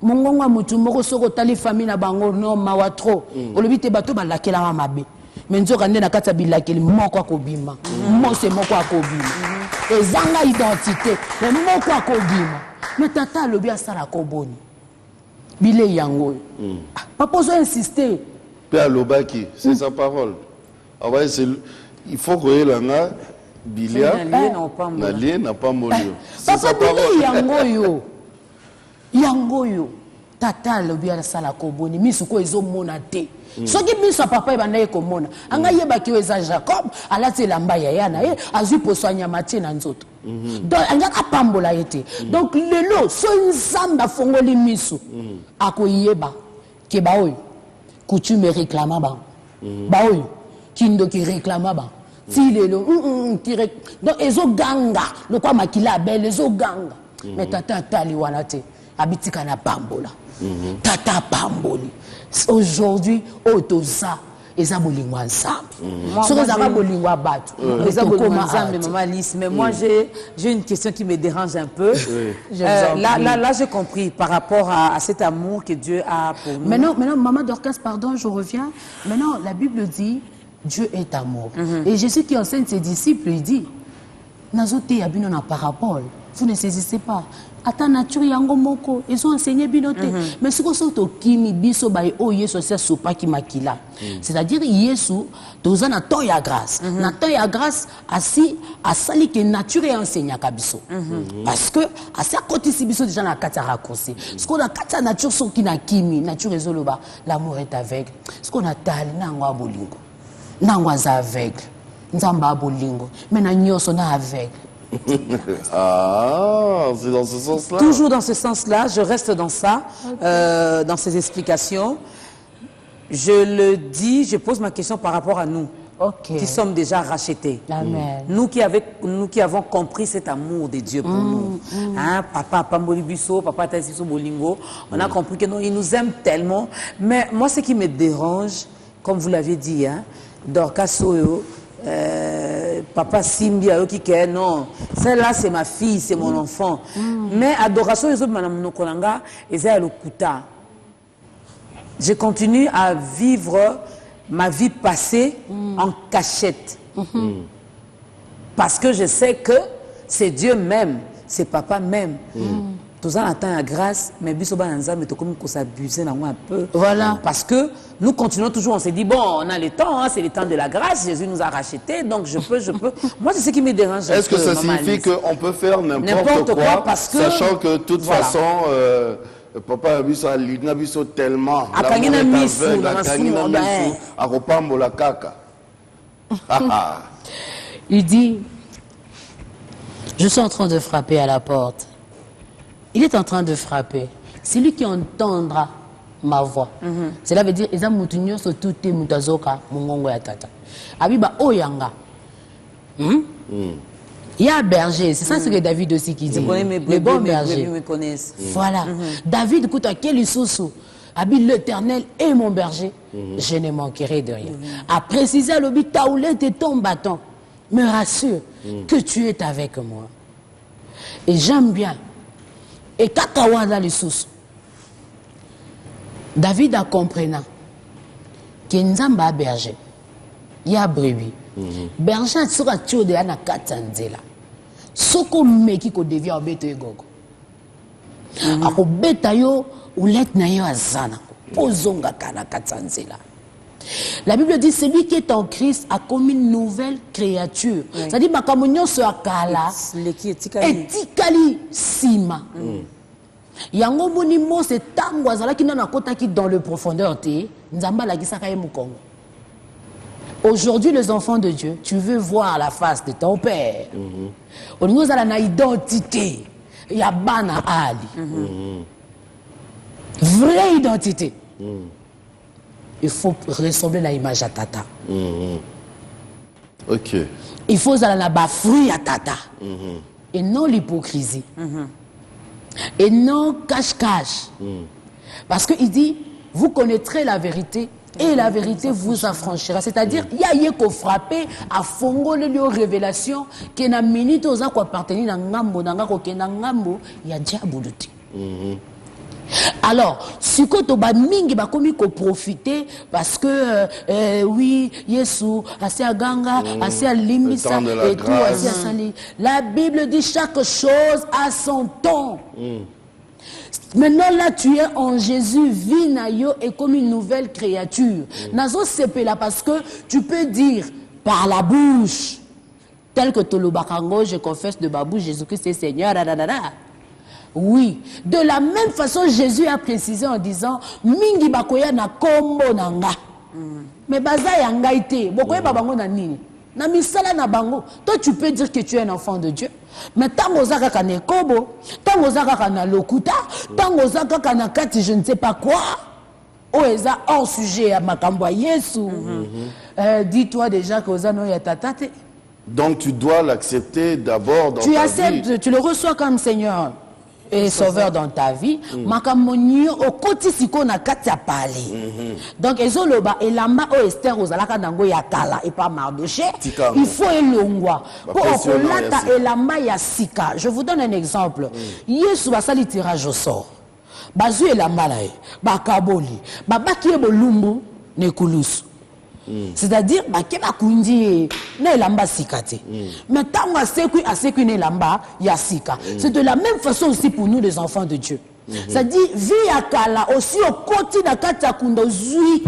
mungongo ya mutu moko soko tali famille na bango no mawa trop olobite bato balakela mabe menzoka nde na kata bilakeli moko akobima mose moko akobima ezanga identité mais moko akobima mais tata lobi asala koboni bile yango papa zo insister Père Lobaki, c'est sa parole. Il faut que l'anga bilia n'allie n'a pas molio. C'est sa parole. Yangoyo. Tata lobi ala sala koboni misu ko ezomona te. Soki misu papa ebanda ekomona. Anga yeba ki eza Jacob alati lamba ya yana ye azu posanya matie na nzoto. Donc anga kapambola yete. Donc lelo so nzamba fongoli misu. Akoyeba ke baoyo coutume réclama ba. Baoyo kindo ki réclama ba. Ti lelo donc ezo ganga le kwa makila belle ezo ganga. Mais tata tali wana te. Abitika na pambola. Tata pamboli. Aujourd'hui, otosa eza bolingo ensemble. Mais moi j'ai une question qui me dérange un peu. Là j'ai compris par rapport à cet amour que Dieu a pour nous. Maintenant maman Dorcas, pardon, je reviens. Maintenant la Bible dit Dieu est amour. Et Jésus qui enseigne ses disciples, il dit nazote yabino na parabole. Vous ne saisissez pas. À ta nature, yango moko, ils ont enseigné binote. Mais ce que c'est au kimi biso baye o yesu c'est sopa ki makila. C'est-à-dire yesu toza na toya grâce. Na toya grâce asi asali que nature et enseigne kabiso. Parce que asi à côté si biso déjà na kata raccourci. Ce qu'on a kata nature so ki na kimi, nature ezoloba, l'amour est aveugle. Ce qu'on a tali na ngwa bolingo. Na ngwa za aveugle. Nzamba bolingo. Mais na nyoso na aveugle. Ah, c'est dans ce sens-là. Toujours dans ce sens-là, je reste dans ça, dans ces explications. Je le dis, je pose ma question par rapport à nous, qui sommes déjà rachetés. Amen. Nous qui avons compris cet amour de Dieu pour nous. Hein, papa Pamboli Bisso, papa Taisiso Bolingo, on a compris que non, il nous aime tellement. Mais moi, ce qui me dérange, comme vous l'avez dit, hein, Dorcas Soyo, papa Simbi non, celle-là c'est ma fille, c'est mon enfant. Mais adoration les autres madame Nokolanga eza lokuta. Je continue à vivre ma vie passée en cachette. Parce que je sais que c'est Dieu même, c'est papa même. Tout ça attend la grâce, mais mais comme s'abuser un peu. Voilà. Parce que nous continuons toujours, on s'est dit, bon, on a le temps, hein, c'est le temps de la grâce, Jésus nous a rachetés, donc je peux. Moi, c'est ce qui me dérange. Est-ce que ça signifie qu'on peut faire n'importe quoi, parce que, sachant que de toute façon, papa Abisso a l'inabisso tellement, il dit, je suis en train de frapper à la porte. Il est en train de frapper. C'est lui qui entendra ma voix. Cela veut dire eza mutu nyonso tout mutazoka mungongo ya tata. Abiba oyanga. Il y a un berger, c'est ça ce que David aussi qui dit. Le bon berger. Me connaissent. Voilà. David écoute à quel sous Abi l'Éternel est mon berger, je ne manquerai de rien. A préciser à l'obi taoulette et ton bâton me rassure que tu es avec moi. Et j'aime bien. Et Kakawanda les sous. David a compris que Nzamba a berger. Il y a brebis. Berger sera tué de la katanzela. Soko meki ko devient obeto egogo. Ako beta yo ulet na yo azana. Pozonga kana katanzela. La Bible dit celui qui est en Christ a commis une nouvelle créature. C'est-à-dire makamunyo so akala etikali sima. Yango boni mo se tango azala ki na kota ki dans le profondeur te nzamba la kisaka ye mukongo. Aujourd'hui les enfants de Dieu, tu veux voir la face de ton père. Olingo zala na identité ya bana ali. Vraie identité. Il faut ressembler à l'image à tata. Ok. Il faut aller là-bas fruit à tata. Et non l'hypocrisie. Et non cache-cache. Parce qu'il dit, vous connaîtrez la vérité et la vérité vous affranchira. C'est-à-dire, il y a eu qu'on frappé à fongo le lieu révélation qui na minute aux quoi appartenir dans ngambo dans ngambo il y a diable. Alors, si tu as mingi ba komi ko profiter parce que oui, Yesu assez à ganga, assez à limbisa et tout assez à sali. La Bible dit chaque chose a son temps. Maintenant là tu es en Jésus, vinayo est comme une nouvelle créature. Nazo sepela parce que tu peux dire par la bouche, tel que Tolobakango, je confesse de ma bouche, Jésus-Christ est Seigneur, oui, de la même façon, Jésus a précisé en disant, mingi bakoya na kombo nanga. Mais baza ya ngaite, bokoya babango na nini? Na misala na bango. Toi, tu peux dire que tu es un enfant de Dieu. Mais tango zaka kana kobo, tango zaka kana lokuta, tango zaka kana kati je ne sais pas quoi. Oh, eza hors sujet à makambo Yesu. Dis-toi déjà que ozano ya tatate. Donc tu dois l'accepter d'abord dans ta vie. Tu acceptes, tu le reçois comme Seigneur et Sauveur dans ta vie. Makamonio au kotisiko na kati ya pale. Donc ezoloba elamba o Esther ozalaka nango ya kala et pas Mardoché. Il faut elongwa. Pour okolata elamba ya sika. Je vous donne un exemple. Yesu basali tirage au sort. Bazu elamba la e, bakaboli, babaki bolumbu nekulusu. C'est-à-dire que bakundi na elamba sikate. Mais tant asekui na elamba ya sika. C'est de la même façon aussi pour nous les enfants de Dieu. C'est-à-dire vie à kala aussi au côté na kata kundo zui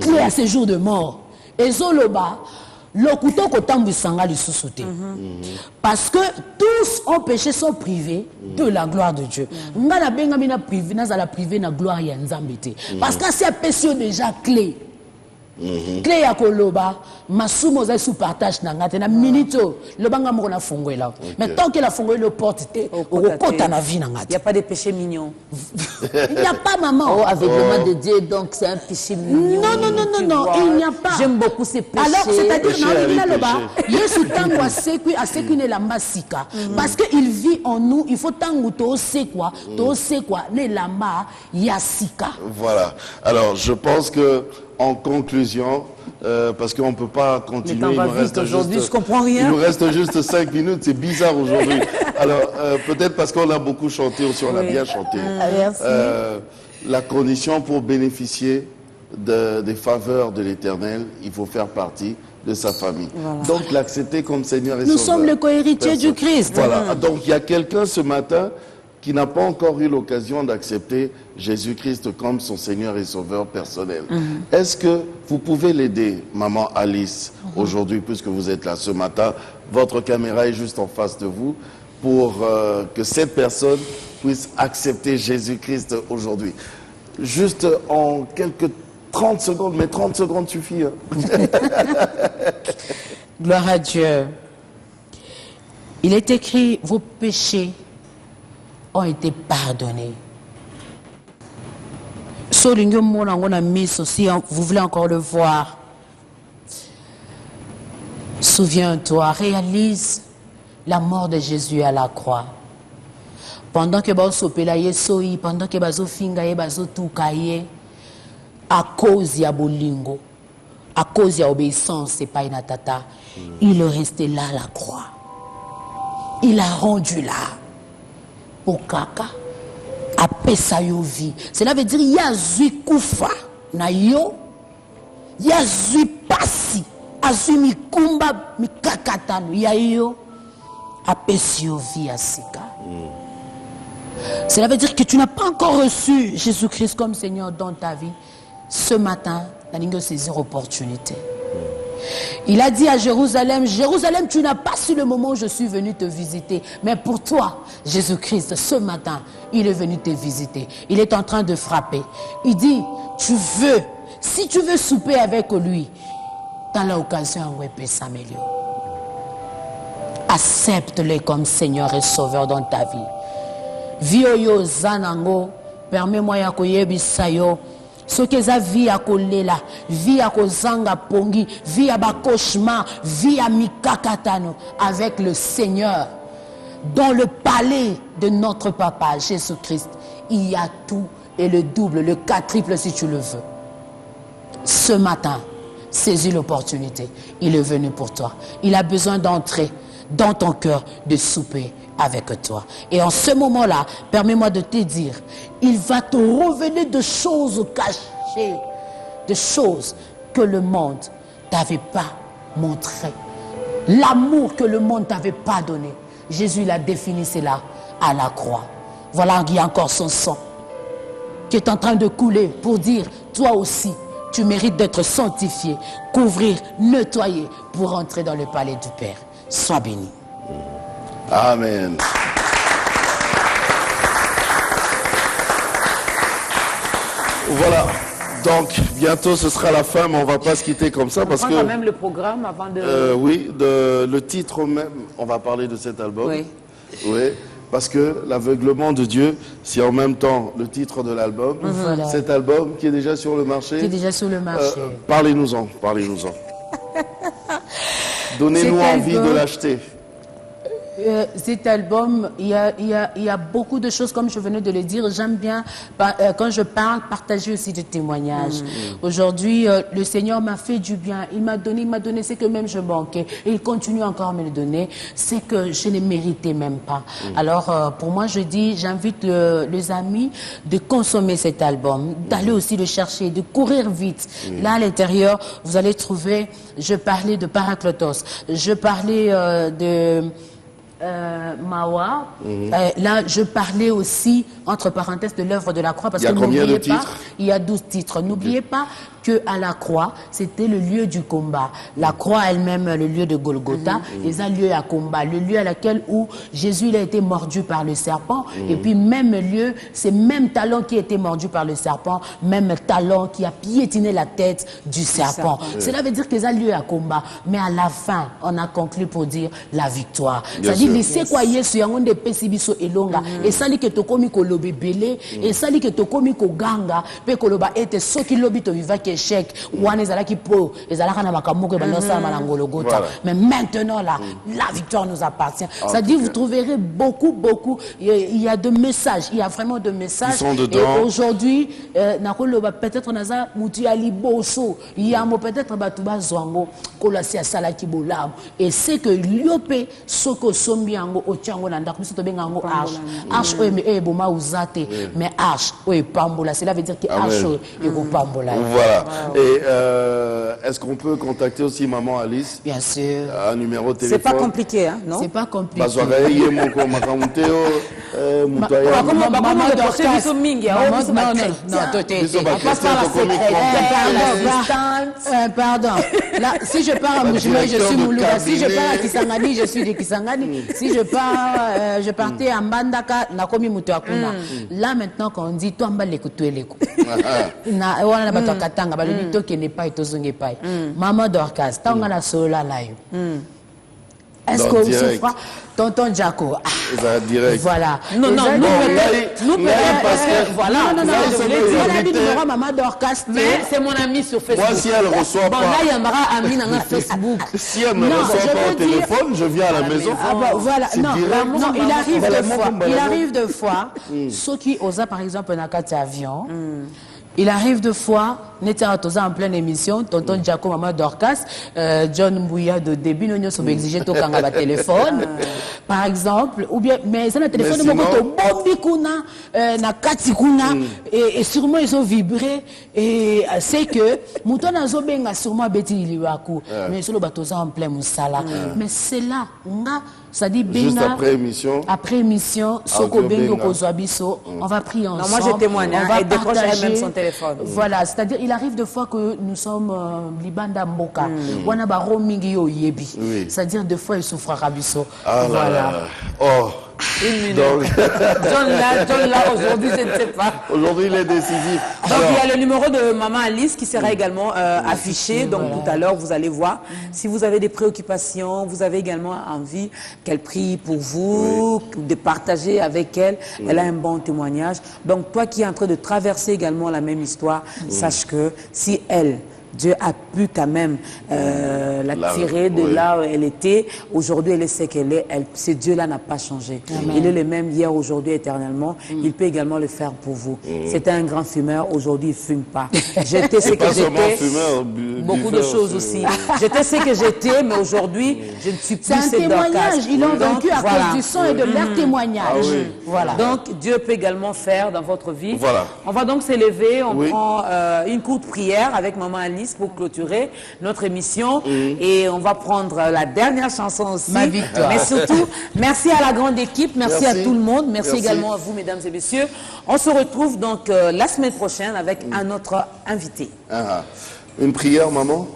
clé à ces jours de mort. Et zoloba lokuto kotambisanga lisusu te. Parce que tous ont péché, sont privés de la gloire de Dieu. Ngana benga mina privé na la privé na gloire ya Nzambe te. Parce que c'est péché déjà clé. Clé ya koloba masumo za sous partage na ngate na minito lobanga moko na fongwela. Mais tant que la fongwela porte te okota na vie na ngate. Il n'y a pas de péché mignon. Il n'y a pas maman. Oh, aveuglement de Dieu, donc c'est un péché mignon. Non, il n'y a pas. J'aime beaucoup ces péchés. Alors, c'est-à-dire, Yesu tango asekui ne lamba sika. Parce qu'il vit en nous, il faut tango to se quoi ne lamba ya sika. Voilà. Alors, je pense que en conclusion, parce qu'on ne peut pas continuer, je comprends rien. Il nous reste juste 5 minutes, c'est bizarre aujourd'hui. Alors, peut-être parce qu'on a beaucoup chanté, aussi on a bien chanté. La condition pour bénéficier des faveurs de l'Éternel, il faut faire partie de sa famille. Voilà. Donc, l'accepter comme Seigneur et Sauveur. Nous sommes le co-héritier du Christ. Voilà. Donc, il y a quelqu'un ce matin qui n'a pas encore eu l'occasion d'accepter Jésus-Christ comme son Seigneur et Sauveur personnel. Est-ce que vous pouvez l'aider, maman Alice, aujourd'hui, puisque vous êtes là ce matin? Votre caméra est juste en face de vous pour que cette personne puisse accepter Jésus-Christ aujourd'hui. Juste en quelques 30 secondes, mais 30 secondes suffit. Gloire à Dieu. Il est écrit, vos péchés ont été pardonnés. Si vous voulez encore le voir, souviens-toi, réalise la mort de Jésus à la croix. Pendant que pendant que à cause de bolingo, à cause de l'obéissance, c'est pas une tata, il est resté là à la croix. Il a rendu là. Pour kaka apesa yo vie. Cela veut dire il y a zui kufa na yo, il y a zui pasi, azui mikumba mikakatano ya yo apesa yo vie asika. Cela veut dire que tu n'as pas encore reçu Jésus-Christ comme Seigneur dans ta vie. Ce matin, tu as saisir opportunité. Il a dit à Jérusalem, Jérusalem, tu n'as pas su le moment où je suis venu te visiter. Mais pour toi, Jésus-Christ, ce matin, il est venu te visiter. Il est en train de frapper. Il dit, si tu veux souper avec lui, dans l'occasion, on peut s'améliorer. Accepte-le comme Seigneur et Sauveur dans ta vie. Vioyo zanango, permets-moi ya koyebisayo. Ce que ça vie à kolela, vie à kozanga pongi, vie à bakoshma, vie à mikakatano avec le Seigneur. Dans le palais de notre Papa Jésus-Christ, il y a tout et le double, le quadruple si tu le veux. Ce matin, saisis l'opportunité. Il est venu pour toi. Il a besoin d'entrer dans ton cœur, de souper avec toi. Et en ce moment-là, permets-moi de te dire, il va te revenir de choses cachées, de choses que le monde t'avait pas montrées. L'amour que le monde t'avait pas donné. Jésus l'a défini cela à la croix. Voilà, il y a encore son sang qui est en train de couler pour dire, toi aussi, tu mérites d'être sanctifié, couvrir, nettoyer pour entrer dans le palais du Père. Sois béni. Amen. Voilà. Donc, bientôt ce sera la fin, mais on ne va pas se quitter comme ça parce que... quand même le programme avant de... oui, le titre même, on va parler de cet album. Oui. Oui, parce que l'aveuglement de Dieu, c'est en même temps le titre de l'album. Voilà. Cet album qui est déjà sur le marché. Qui est déjà sur le marché. Parlez-nous-en, parlez-nous-en. Donnez-nous envie de l'acheter. Cet album, il y a beaucoup de choses, comme je venais de le dire. J'aime bien, quand je parle, partager aussi des témoignages. Aujourd'hui, le Seigneur m'a fait du bien. Il m'a donné ce que même je manquais. Et il continue encore à me le donner. C'est que je ne méritais même pas. Alors, pour moi, je dis, j'invite les amis de consommer cet album, d'aller aussi le chercher, de courir vite. Là, à l'intérieur, vous allez trouver, je parlais de Paracletos, je parlais de... Mawa. Là, je parlais aussi, entre parenthèses, de l'œuvre de la croix, parce que n'oubliez pas, il y a 12 titres. N'oubliez pas qu'à la croix, c'était le lieu du combat. La croix elle-même, le lieu de Golgotha, et ça, lieu à combat, le lieu à laquelle où Jésus il a été mordu par le serpent, et puis même lieu, c'est même talon qui a été mordu par le serpent, même talon qui a piétiné la tête du serpent. Cela veut dire que ça, lieu à combat, mais à la fin, on a conclu pour dire la victoire. C'est-à-dire, laissez quoi Yesu yango nde pesi biso elonga, et ça li que tokomi kolobe belé, et ça li que tokomi koganga, pe koloba ete soki lobi to vivaki échec, wana ezalaki po, ezalaka na makambo ke banosa malangologota. Mais maintenant là, la victoire nous appartient. C'est-à-dire, vous trouverez beaucoup, il y a de messages, il y a vraiment de messages. Et aujourd'hui, nakoloba peut-être naza mutu ya liboso, yamo peut-être batuba zwango, kolasi ya salaki bolam. Et c'est que liope soko sombi yango ochango na ndako biso to benga yango arche. Arche o boma uzate, mais arche o pambola. Cela veut dire que arche e ko pambola. Voilà. Et est-ce qu'on peut contacter aussi Maman Alice? Bien sûr. Un numéro de téléphone. C'est pas compliqué, hein, non? C'est pas compliqué. Maman Dorcas. Pardon. Là, si je pars à Moujimé, je suis Moulouba. Si je pars à Kisangani, je suis de Kisangani. Si je pars, je partais à Mbandaka, Nakomi Moutoakuna. Là, maintenant, quand on dit, toi, Mba Lekou, tu es Lekou. Na wana bato katanga balobi to kende pai to zonge pai. Maman Dorcas, tanga na sola là yo. Est-ce que vous souffrez tonton Jaco? Direct. Voilà. Non, nous parce que voilà. Non, je voulais dire la numéro Maman Dorcas, mais c'est mon ami sur Facebook. Moi, si elle ne reçoit pas. Bon, là, il y a Mara Ami dans Facebook. Si elle ne reçoit pas au téléphone, je viens à la maison. Voilà. Non, il arrive deux fois. Il arrive deux fois. Ceux qui osent, par exemple, un avion. Il arrive deux fois, n'était en pleine émission, tonton Jaco, Maman Dorcas, John Mbouya de début, nous sommes exigés tout quand on a téléphone, par exemple, ou bien, mais ça, le téléphone, de mon bombi kuna, na kati kuna, et sûrement ils ont vibré, et c'est que, mouton a zobenga sûrement bêti iliwaku, mais sur le bateau, en plein moussala. Mais c'est là, ça dit benga. Juste après émission. Après émission, soko bengo kozoabiso, on va prier ensemble. Non, moi je témoigne, on va et décroche même son téléphone. Voilà, c'est-à-dire, il arrive de fois que nous sommes Libanda Mboka, wana ba romingi yo yebi. C'est-à-dire, deux fois, il souffre à Rabiso. Voilà. Oh. Donc, John là, aujourd'hui, je ne sais pas. Aujourd'hui, il est décisif. Donc, il y a le numéro de Maman Alice qui sera également affiché. Donc, tout à l'heure, vous allez voir. Si vous avez des préoccupations, vous avez également envie qu'elle prie pour vous, de partager avec elle. Elle a un bon témoignage. Donc, toi qui es en train de traverser également la même histoire, sache que si elle... Dieu a pu quand même la tirer de là où elle était. Aujourd'hui, elle sait qu'elle est. Ce Dieu-là n'a pas changé. Amen. Il est le même hier, aujourd'hui, éternellement. Il peut également le faire pour vous. C'était un grand fumeur. Aujourd'hui, il ne fume pas. J'étais ce que j'étais. Beaucoup de choses aussi. J'étais ce que j'étais, mais aujourd'hui, je ne suis plus. C'est un témoignage. Ils l'ont vécu à cause du sang et de leur témoignage. Voilà. Donc, Dieu peut également faire dans votre vie. On va donc s'élever. On prend une courte prière avec Maman Alice. Alice, pour clôturer notre émission. Et on va prendre la dernière chanson aussi. Ma victoire. Mais surtout, merci à la grande équipe, merci à tout le monde, merci également à vous, mesdames et messieurs. On se retrouve donc la semaine prochaine avec un autre invité. Une prière, maman?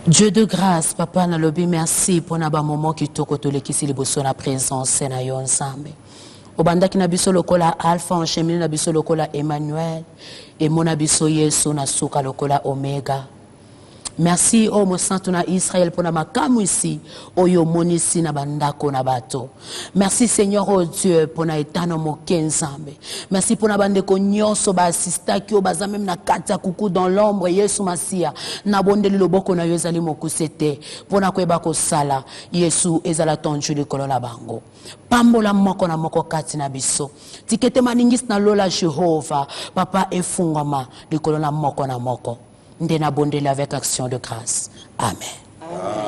Dieu de grâce, papa nalobi merci pour na ba moment qui toko to lekisi liboso na présence na yo ensemble. Obandaki na biso lokola Alpha en chemin na biso lokola Emmanuel et mona biso Yesu na suka lokola Omega. Merci au mon santo na Israël pour na makamu ici oyo monisi na bandako na bato. Merci Seigneur oh Dieu pour na etano mokenzambe. Merci pour na bandeko nyonso ba assista ki o baza même na kata kuku dans l'ombre Yesu Masia na bondeli loboko na yo ezali mokusete pour na koyeba ko sala Yesu ezala tonju likolo na bango. Pambola moko na moko kati na biso. Tikete maningis na lola Jehova papa efungama likolo na moko na moko. Ndena bondeli avec action de grâce. Amen.